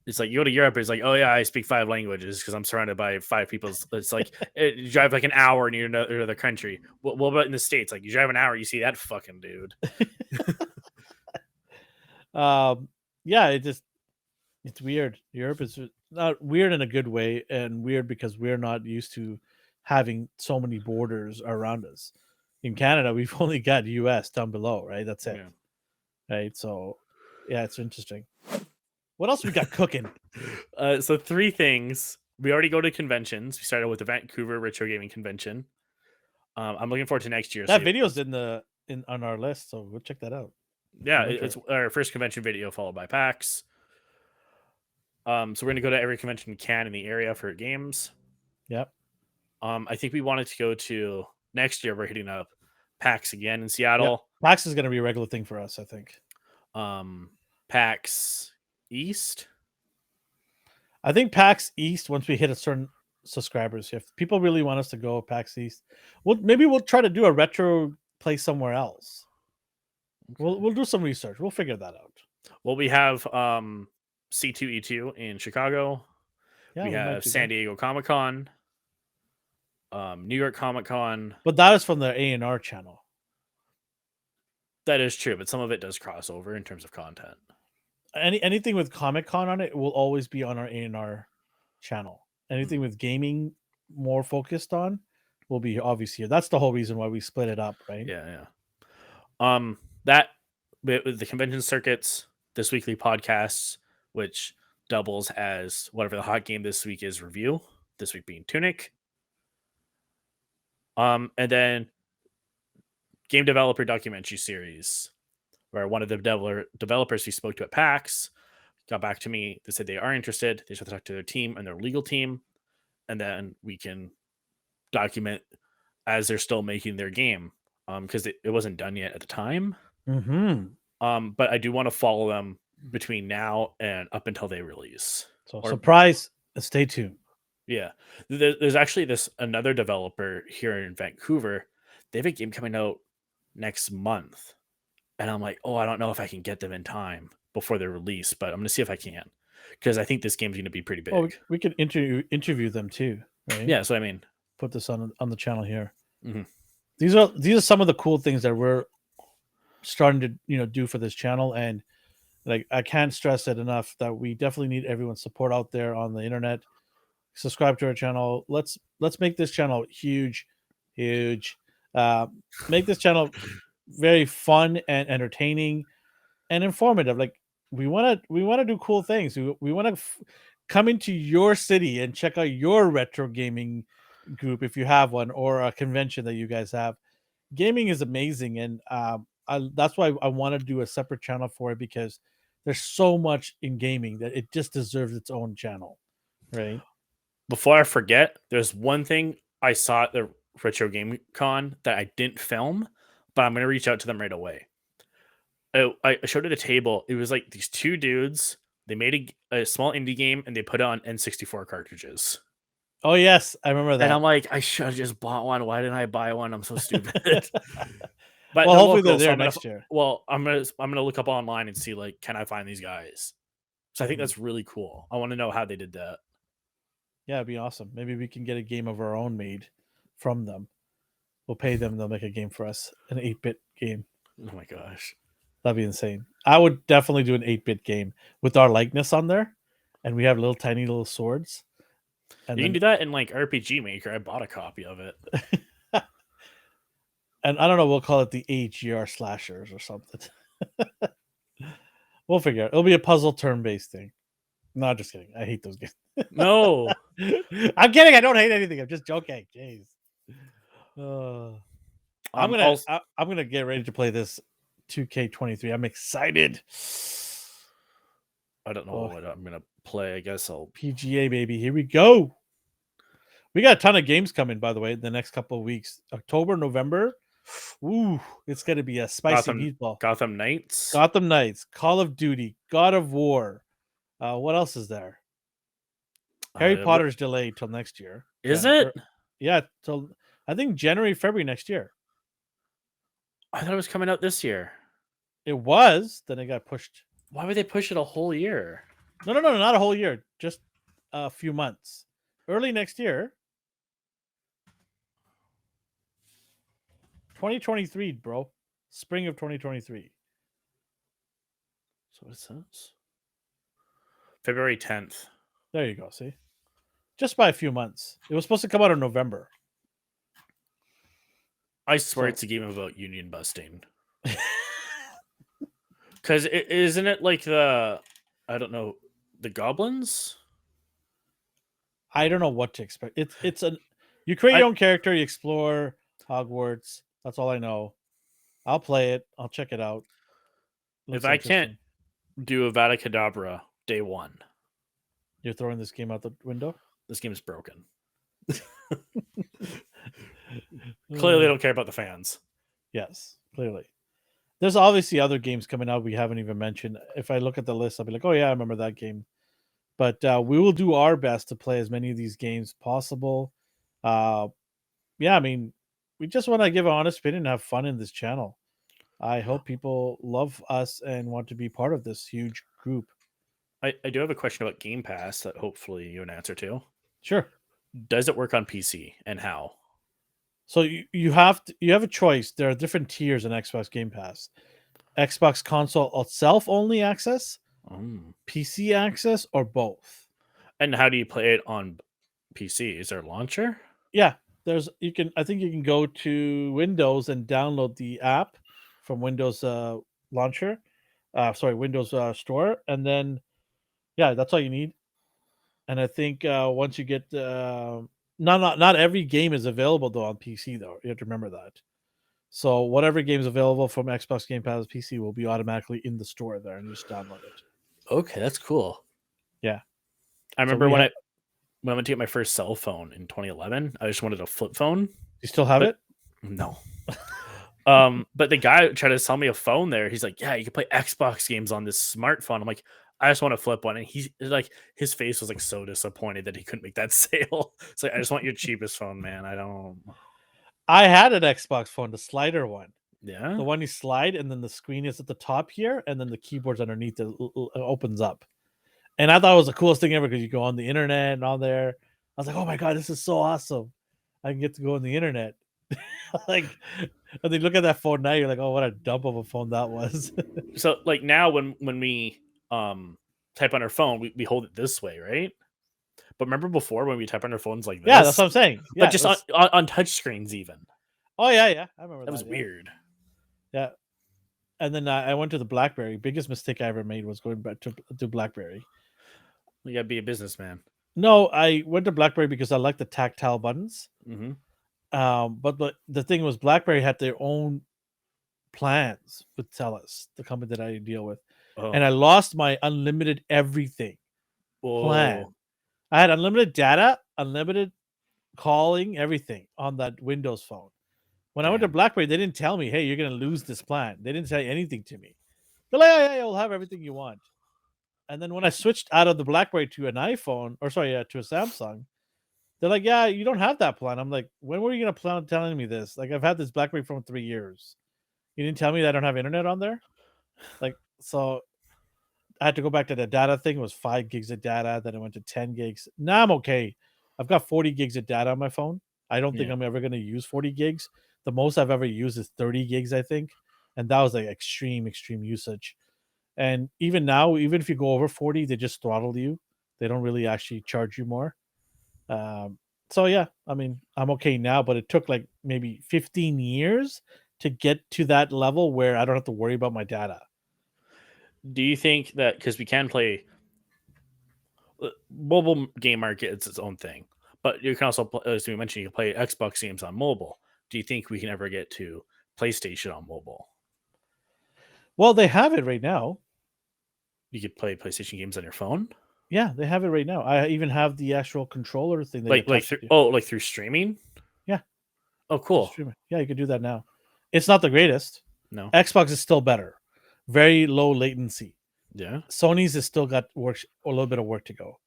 [SPEAKER 2] it's like you go to Europe. It's like, oh yeah, I speak 5 languages because I'm surrounded by 5 people. It's like you drive like an hour near another country. What about in the States? Like you drive an hour, you see that fucking dude.
[SPEAKER 1] um, yeah. It's weird. Europe is not weird in a good way, and weird because we're not used to having so many borders around us. In Canada, we've only got U.S. down below, right? That's it,
[SPEAKER 2] Yeah.
[SPEAKER 1] right? So, yeah, it's interesting. What else we got cooking?
[SPEAKER 2] So 3 things. We already go to conventions. We started with the Vancouver Retro Gaming Convention. I'm looking forward to next year.
[SPEAKER 1] That video's in on our list, so go check that out.
[SPEAKER 2] Yeah,
[SPEAKER 1] I'm
[SPEAKER 2] it's
[SPEAKER 1] interested.
[SPEAKER 2] our first convention video followed by PAX. So we're gonna go to every convention we can in the area for games.
[SPEAKER 1] Yep,
[SPEAKER 2] I think we wanted to go to next year. We're hitting up PAX again in
[SPEAKER 1] yep.
[SPEAKER 2] Seattle.
[SPEAKER 1] PAX is going to be a regular thing for us, I think.
[SPEAKER 2] Um, PAX East.
[SPEAKER 1] I think PAX East, once we hit a certain subscribers, if people really want us to go PAX East, maybe we'll try to do a retro play somewhere else. We'll do some research. We'll figure that out.
[SPEAKER 2] Well, we have C2E2 in Chicago.
[SPEAKER 1] Yeah,
[SPEAKER 2] We
[SPEAKER 1] we might
[SPEAKER 2] have
[SPEAKER 1] do
[SPEAKER 2] San
[SPEAKER 1] that.
[SPEAKER 2] Diego Comic Con, New York Comic Con.
[SPEAKER 1] But that is from the A&R channel.
[SPEAKER 2] That is true, but some of it does cross over in terms of content.
[SPEAKER 1] Anything with Comic Con on it will always be on our A&R channel. Anything with gaming more focused on will be obviously here. That's the whole reason why we split it up, right?
[SPEAKER 2] Yeah. That with the convention circuits, this weekly podcasts, which doubles as whatever the hot game this week is review. This week being Tunic. And then game developer documentary series, where one of the developers we spoke to at PAX got back to me. They said they are interested. They just have to talk to their team and their legal team, and then we can document as they're still making their game, because it wasn't done yet at the time.
[SPEAKER 1] Mm-hmm.
[SPEAKER 2] But I do want to follow them between now and up until they release.
[SPEAKER 1] So
[SPEAKER 2] Or
[SPEAKER 1] surprise, stay tuned.
[SPEAKER 2] yeah, there's actually this another developer here in Vancouver. They have a game coming out next month, and I'm like, oh, I don't know if I can get them in time before their release, but I'm gonna see if I can, because I think this game's gonna be pretty
[SPEAKER 1] Well,
[SPEAKER 2] big.
[SPEAKER 1] we could interview them too, right?
[SPEAKER 2] Yeah, so I mean,
[SPEAKER 1] Put this on the channel here.
[SPEAKER 2] mhm.
[SPEAKER 1] These are some of the cool things that we're starting to do for this channel. And like, I can't stress it enough that we definitely need everyone's support out there on the internet. Subscribe to our channel. Let's make this channel huge. Make this channel very fun and entertaining and informative. Like, we want to do cool things. We want to come into your city and check out your retro gaming group if you have one, or a convention that you guys have. Gaming is amazing, and that's why I want to do a separate channel for it, because there's so much in gaming that it just deserves its own channel, right?
[SPEAKER 2] Before I forget, there's one thing I saw at the Retro Game Con that I didn't film, but I'm going to reach out to them right away. I showed it a table. It was like these two dudes. They made a small indie game and they put it on N64 cartridges.
[SPEAKER 1] Oh yes, I remember that.
[SPEAKER 2] And I'm like, I should have just bought one. Why didn't I buy one? I'm so stupid. But
[SPEAKER 1] well,
[SPEAKER 2] they're
[SPEAKER 1] hopefully
[SPEAKER 2] local,
[SPEAKER 1] they're there
[SPEAKER 2] so
[SPEAKER 1] next year.
[SPEAKER 2] Well, I'm gonna look up online and see, like, can I find these guys? So I think that's really cool. I want to know how they did that.
[SPEAKER 1] Yeah, it'd be awesome. Maybe we can get a game of our own made from them. We'll pay them; they'll make a game for us, an 8-bit game.
[SPEAKER 2] Oh my gosh,
[SPEAKER 1] that'd be insane. I would definitely do an 8-bit game with our likeness on there, and we have little tiny little swords.
[SPEAKER 2] And you can do that in like RPG Maker. I bought a copy of it.
[SPEAKER 1] And I don't know, we'll call it the AGR slashers or something. We'll figure it. It'll be a puzzle turn-based thing. No, just kidding. I hate those games.
[SPEAKER 2] No,
[SPEAKER 1] I'm kidding. I don't hate anything. I'm just joking. Jeez. I'm gonna get ready to play this 2K23. I'm excited.
[SPEAKER 2] I don't know what I'm gonna play. I guess I'll
[SPEAKER 1] PGA, baby. Here we go. We got a ton of games coming, by the way, in the next couple of weeks. October, November. Ooh, it's gonna be a spicy meatball.
[SPEAKER 2] Gotham Knights,
[SPEAKER 1] Call of Duty, God of War. What else is there? Harry Potter's delayed till next year.
[SPEAKER 2] Is it?
[SPEAKER 1] Yeah, till I think January, February next year.
[SPEAKER 2] I thought it was coming out this year.
[SPEAKER 1] It was, then it got pushed.
[SPEAKER 2] Why would they push it a whole year?
[SPEAKER 1] No, not a whole year. Just a few months. Early next year. 2023, bro. Spring of 2023.
[SPEAKER 2] So what it says? February 10th.
[SPEAKER 1] There you go, see? Just by a few months. It was supposed to come out in November.
[SPEAKER 2] I swear it's a game about union busting. Because isn't it like I don't know, the goblins?
[SPEAKER 1] I don't know what to expect. You create your own character, you explore Hogwarts. That's all I know. I'll play it. I'll check it out.
[SPEAKER 2] If I can't do Avada Kedavra day one,
[SPEAKER 1] you're throwing this game out the window?
[SPEAKER 2] This game is broken. Clearly, they don't care about the fans.
[SPEAKER 1] Yes, clearly. There's obviously other games coming out we haven't even mentioned. If I look at the list, I'll be like, oh, yeah, I remember that game. But we will do our best to play as many of these games possible. Yeah, I mean, we just want to give an honest opinion and have fun in this channel. I hope people love us and want to be part of this huge group.
[SPEAKER 2] I do have a question about Game Pass that hopefully you have an answer to.
[SPEAKER 1] Sure.
[SPEAKER 2] Does it work on PC, and how?
[SPEAKER 1] So you have a choice. There are different tiers in Xbox Game Pass. Xbox console itself only access, PC access, or both.
[SPEAKER 2] And how do you play it on PC? Is there a launcher?
[SPEAKER 1] Yeah, I think you can go to Windows and download the app from Windows launcher. Windows Store, and then yeah, that's all you need. And I think once you get not every game is available though on PC though. You have to remember that. So whatever game is available from Xbox Game Pass PC will be automatically in the store there, and you just download it.
[SPEAKER 2] Okay, that's cool.
[SPEAKER 1] Yeah,
[SPEAKER 2] I remember when I went to get my first cell phone in 2011. I just wanted a flip phone.
[SPEAKER 1] You still have it?
[SPEAKER 2] No. But the guy tried to sell me a phone there. He's like, yeah, you can play Xbox games on this smartphone. I'm like, I just want to flip one. And he's like, his face was like so disappointed that he couldn't make that sale. It's like, I just want your cheapest phone, man.
[SPEAKER 1] I had an Xbox phone, the slider one.
[SPEAKER 2] Yeah.
[SPEAKER 1] The one you slide, and then the screen is at the top here, and then the keyboard's underneath it opens up. And I thought it was the coolest thing ever because you go on the internet and on there. I was like, oh my God, this is so awesome. I can get to go on the internet. Like, and then look at that phone now, you're like, oh, what a dump of a phone that was.
[SPEAKER 2] So like now when we type on our phone, we hold it this way, right? But remember before when we type on our phones like
[SPEAKER 1] Yeah, that's
[SPEAKER 2] this,
[SPEAKER 1] what I'm saying.
[SPEAKER 2] but
[SPEAKER 1] Yeah,
[SPEAKER 2] just
[SPEAKER 1] that's.
[SPEAKER 2] on touch screens even.
[SPEAKER 1] Oh yeah, I remember
[SPEAKER 2] That was
[SPEAKER 1] that. Yeah,
[SPEAKER 2] weird.
[SPEAKER 1] yeah. And then I went to the BlackBerry. Biggest mistake I ever made was going back to BlackBerry.
[SPEAKER 2] You gotta be a businessman.
[SPEAKER 1] No, I went to BlackBerry because I like the tactile buttons.
[SPEAKER 2] Mm-hmm.
[SPEAKER 1] But the thing was, BlackBerry had their own plans with TELUS, the company that I deal with, and
[SPEAKER 2] Oh,
[SPEAKER 1] I lost my unlimited everything
[SPEAKER 2] whoa,
[SPEAKER 1] plan. I had unlimited data, unlimited calling, everything on that Windows phone. When I went to
[SPEAKER 2] damn.
[SPEAKER 1] BlackBerry, they didn't tell me, "Hey, you're gonna lose this plan." They didn't say anything to me. They're like, "Yeah, you'll have everything you want." And then when I switched out of the BlackBerry to an iPhone, or sorry, to a Samsung, they're like, "Yeah, you don't have that plan." I'm like, "When were you gonna plan on telling me this? Like, I've had this BlackBerry phone 3 years. You didn't tell me that I don't have internet on there." Like, so I had to go back to the data thing. It was 5 gigs of data. Then it went to 10 gigs. Now I'm okay. I've got 40 gigs of data on my phone. I don't think
[SPEAKER 2] Yeah.
[SPEAKER 1] I'm ever going to use 40 gigs. The most I've ever used is 30 gigs, I think. And that was like extreme usage. And even now, even if you go over 40, they just throttle you. They don't really actually charge you more. Um, so yeah, I mean, I'm okay now, but it took like maybe 15 years to get to that level where I don't have to worry about my data.
[SPEAKER 2] Do you think that because we can play mobile game market, it's its own thing, but you can also, as we mentioned, you can play Xbox games on mobile. Do you think we can ever get to PlayStation on mobile?
[SPEAKER 1] Well, they have it right now.
[SPEAKER 2] You could play PlayStation games on your phone,
[SPEAKER 1] Yeah, they have it right now. I even have the actual controller thing that you
[SPEAKER 2] like
[SPEAKER 1] attach
[SPEAKER 2] through
[SPEAKER 1] to.
[SPEAKER 2] like through streaming.
[SPEAKER 1] Yeah,
[SPEAKER 2] Oh,
[SPEAKER 1] just
[SPEAKER 2] cool.
[SPEAKER 1] stream it. Yeah, you can do that now. It's not the greatest.
[SPEAKER 2] No,
[SPEAKER 1] Xbox is still better. Very low latency.
[SPEAKER 2] yeah,
[SPEAKER 1] Sony's has still got work a little bit of work to go.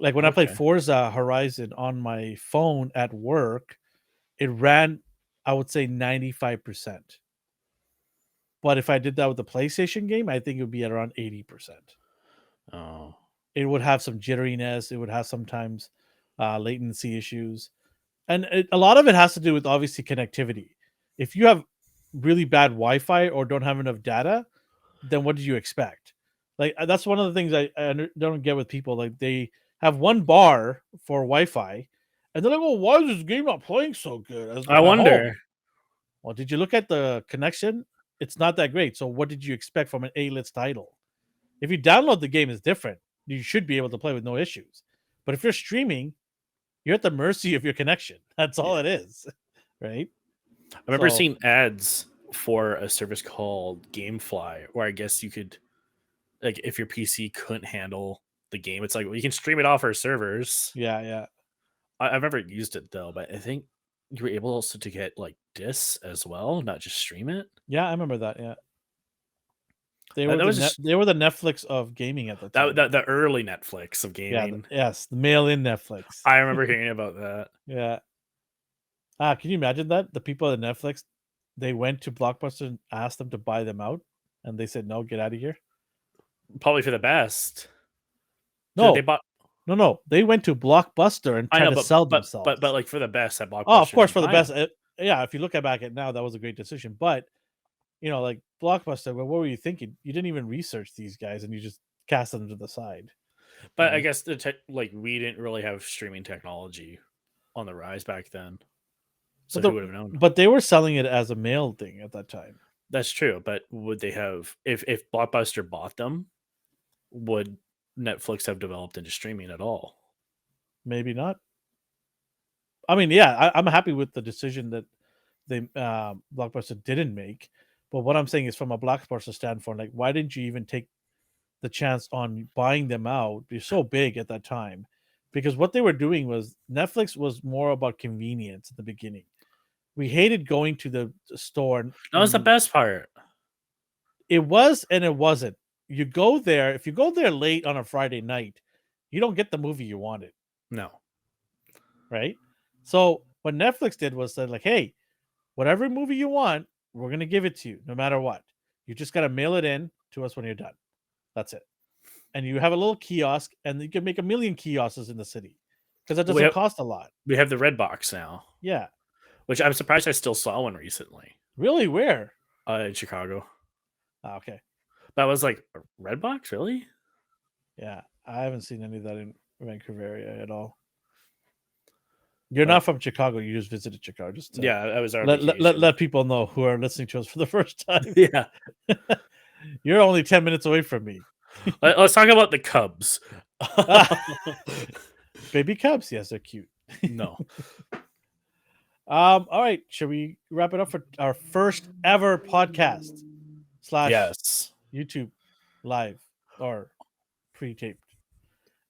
[SPEAKER 1] Like when I played
[SPEAKER 2] okay.
[SPEAKER 1] Forza Horizon on my phone at work, it ran, I would say 95%. But if I did that with the PlayStation game, I think it would be at around 80%.
[SPEAKER 2] Oh,
[SPEAKER 1] It would have some jitteriness. It would have sometimes latency issues. And a lot of it has to do with obviously connectivity. If you have really bad Wi-Fi or don't have enough data, then what did you expect? Like that's one of the things don't get with people. Like they have one bar for Wi-Fi, and they're like, "Well, why is this game not playing so good as
[SPEAKER 2] I
[SPEAKER 1] at home?"
[SPEAKER 2] wonder.
[SPEAKER 1] Well, did you look at the connection? It's not that great. So what did you expect from an A-list title? If you download the game, is different. You should be able to play with no issues. But if you're streaming, you're at the mercy of your connection. That's all
[SPEAKER 2] Yeah,
[SPEAKER 1] it is, right?
[SPEAKER 2] I remember
[SPEAKER 1] So
[SPEAKER 2] seeing ads for a service called GameFly, where I guess you could, like, if your PC couldn't handle the game, it's like, well, you can stream it off our servers.
[SPEAKER 1] yeah.
[SPEAKER 2] I've never used it though, but I think you were able also to get like discs as well, not just stream it.
[SPEAKER 1] Yeah, I remember that. Yeah.
[SPEAKER 2] That was just
[SPEAKER 1] They were the Netflix of gaming at the
[SPEAKER 2] that,
[SPEAKER 1] time.
[SPEAKER 2] the early Netflix of
[SPEAKER 1] Yeah,
[SPEAKER 2] gaming.
[SPEAKER 1] yes, the mail-in Netflix.
[SPEAKER 2] I remember hearing about that.
[SPEAKER 1] Yeah. Can you imagine that? The people at Netflix, they went to Blockbuster and asked them to buy them out, and they said, "No, get out of here."
[SPEAKER 2] Probably for the best. So they
[SPEAKER 1] No,
[SPEAKER 2] bought.
[SPEAKER 1] no. They went to Blockbuster and
[SPEAKER 2] I
[SPEAKER 1] tried
[SPEAKER 2] know,
[SPEAKER 1] to sell themselves.
[SPEAKER 2] like for the best at
[SPEAKER 1] Oh, of
[SPEAKER 2] Blockbuster
[SPEAKER 1] course,
[SPEAKER 2] didn't
[SPEAKER 1] for the
[SPEAKER 2] buy
[SPEAKER 1] best.
[SPEAKER 2] them.
[SPEAKER 1] Yeah, if you look back at now, that was a great decision. But like Blockbuster, well, what were you thinking? You didn't even research these guys, and you just cast them to the side. You
[SPEAKER 2] But I
[SPEAKER 1] know,
[SPEAKER 2] guess like we didn't really have streaming technology on the rise back then.
[SPEAKER 1] but
[SPEAKER 2] So who would have known?
[SPEAKER 1] they were selling it as a mail thing at that time.
[SPEAKER 2] That's true. But would they have if Blockbuster bought them? Would Netflix have developed into streaming at all?
[SPEAKER 1] Maybe not. I mean, yeah, I'm happy with the decision that they Blockbuster didn't make. But what I'm saying is, from a Blockbuster standpoint, like, why didn't you even take the chance on buying them out? They're so big at that time, because what they were doing was Netflix was more about convenience at the beginning. We hated going to the store,
[SPEAKER 2] That was the best part.
[SPEAKER 1] it was and it wasn't. You go there, if you go there late on a Friday night, you don't get the movie you wanted,
[SPEAKER 2] No.
[SPEAKER 1] right? So what Netflix did was said like, hey, whatever movie you want, we're gonna give it to you no matter what. You just gotta mail it in to us when you're done. That's it. And you have a little kiosk, and you can make a million kiosks in the city because that
[SPEAKER 2] We
[SPEAKER 1] doesn't
[SPEAKER 2] have
[SPEAKER 1] cost a lot.
[SPEAKER 2] we have the red box now.
[SPEAKER 1] Yeah.
[SPEAKER 2] which I'm surprised I still saw one recently.
[SPEAKER 1] Really? Where?
[SPEAKER 2] In Chicago.
[SPEAKER 1] Oh, okay.
[SPEAKER 2] That was like a Redbox, really?
[SPEAKER 1] Yeah, I haven't seen any of that in Vancouver area at all. You're not from Chicago. You just visited Chicago. Just to
[SPEAKER 2] yeah, that was our
[SPEAKER 1] let
[SPEAKER 2] vacation.
[SPEAKER 1] people know who are listening to us for the first time.
[SPEAKER 2] Yeah.
[SPEAKER 1] You're only 10 minutes away from me.
[SPEAKER 2] Let's talk about the Cubs.
[SPEAKER 1] Baby Cubs. Yes, they're cute.
[SPEAKER 2] No.
[SPEAKER 1] All right. Should we wrap it up for our first ever podcast /
[SPEAKER 2] Yes.
[SPEAKER 1] YouTube live or pre-taped?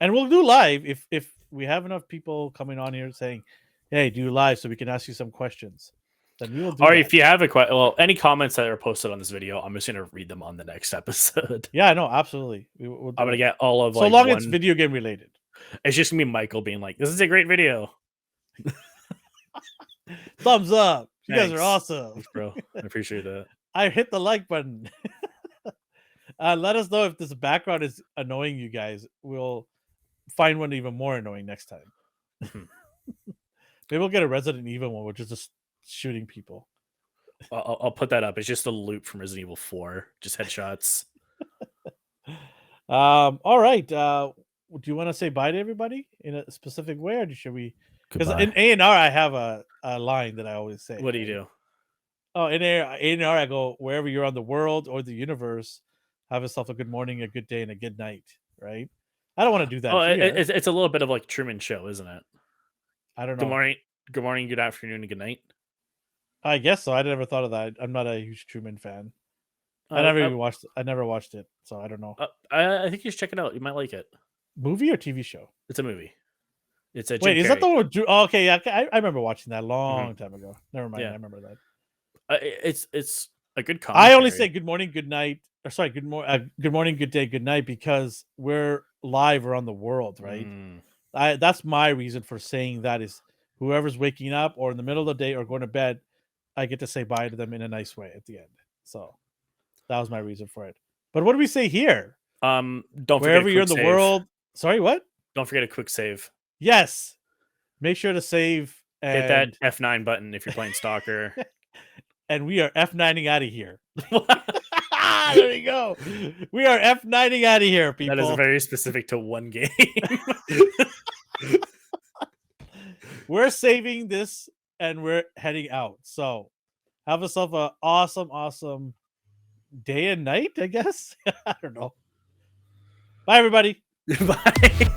[SPEAKER 1] And we'll do live if we have enough people coming on here saying, "Hey, do live so we can ask you some questions." Then we will do.
[SPEAKER 2] Or
[SPEAKER 1] that.
[SPEAKER 2] if you have a question, well, any comments that are posted on this video, I'm just gonna read them on the next episode.
[SPEAKER 1] Yeah, no, absolutely.
[SPEAKER 2] I'm gonna get all of
[SPEAKER 1] so
[SPEAKER 2] like
[SPEAKER 1] long it's video game related.
[SPEAKER 2] It's just gonna be Michael being like, "This is a great video."
[SPEAKER 1] Thumbs up! You guys are
[SPEAKER 2] Thanks.
[SPEAKER 1] awesome,
[SPEAKER 2] Thanks, bro. I appreciate that.
[SPEAKER 1] I hit the like button. Let us know if this background is annoying you guys. We'll find one even more annoying next time. Maybe we'll get a Resident Evil one, which is just shooting people.
[SPEAKER 2] I'll put that up. It's just a loop from Resident Evil 4, just headshots.
[SPEAKER 1] All right. Do you want to say bye to everybody in a specific way, or should we? Because in A&R, I have a line that I always say.
[SPEAKER 2] What do you do?
[SPEAKER 1] Oh, in A&R, I go, wherever you're on the world or the universe, have yourself a good morning, a good day, and a good night, right? I don't want to do that.
[SPEAKER 2] Oh, it's a little bit of like Truman Show, isn't it?
[SPEAKER 1] I don't know.
[SPEAKER 2] Good morning, good afternoon, and good night.
[SPEAKER 1] I guess so. I never thought of that. I'm not a huge Truman fan. I never watched it, so I don't know.
[SPEAKER 2] I think you should check it out. You might like it.
[SPEAKER 1] Movie or TV show?
[SPEAKER 2] It's a movie. It's a
[SPEAKER 1] Wait, is that the one with Drew? Oh, okay, yeah, I remember watching that a long time ago. Never mind,
[SPEAKER 2] Yeah.
[SPEAKER 1] I remember that.
[SPEAKER 2] It's a good commentary.
[SPEAKER 1] I only say good morning, good night, or sorry, good morning, good day, good night, because we're live around the world, right? That's my reason for saying that is whoever's waking up or in the middle of the day or going to bed, I get to say bye to them in a nice way at the end. So that was my reason for it. But what do we say here?
[SPEAKER 2] Don't
[SPEAKER 1] wherever you're in the world. Sorry, what?
[SPEAKER 2] Don't forget a quick save.
[SPEAKER 1] Yes. Make sure to save. And
[SPEAKER 2] hit that F9 button if you're playing Stalker.
[SPEAKER 1] And we are F9ing out of here. There you go. We are F9ing out of here, people.
[SPEAKER 2] That is very specific to one game.
[SPEAKER 1] We're saving this and we're heading out. So have yourself an awesome day and night, I guess. I don't know. Bye, everybody.
[SPEAKER 2] Bye.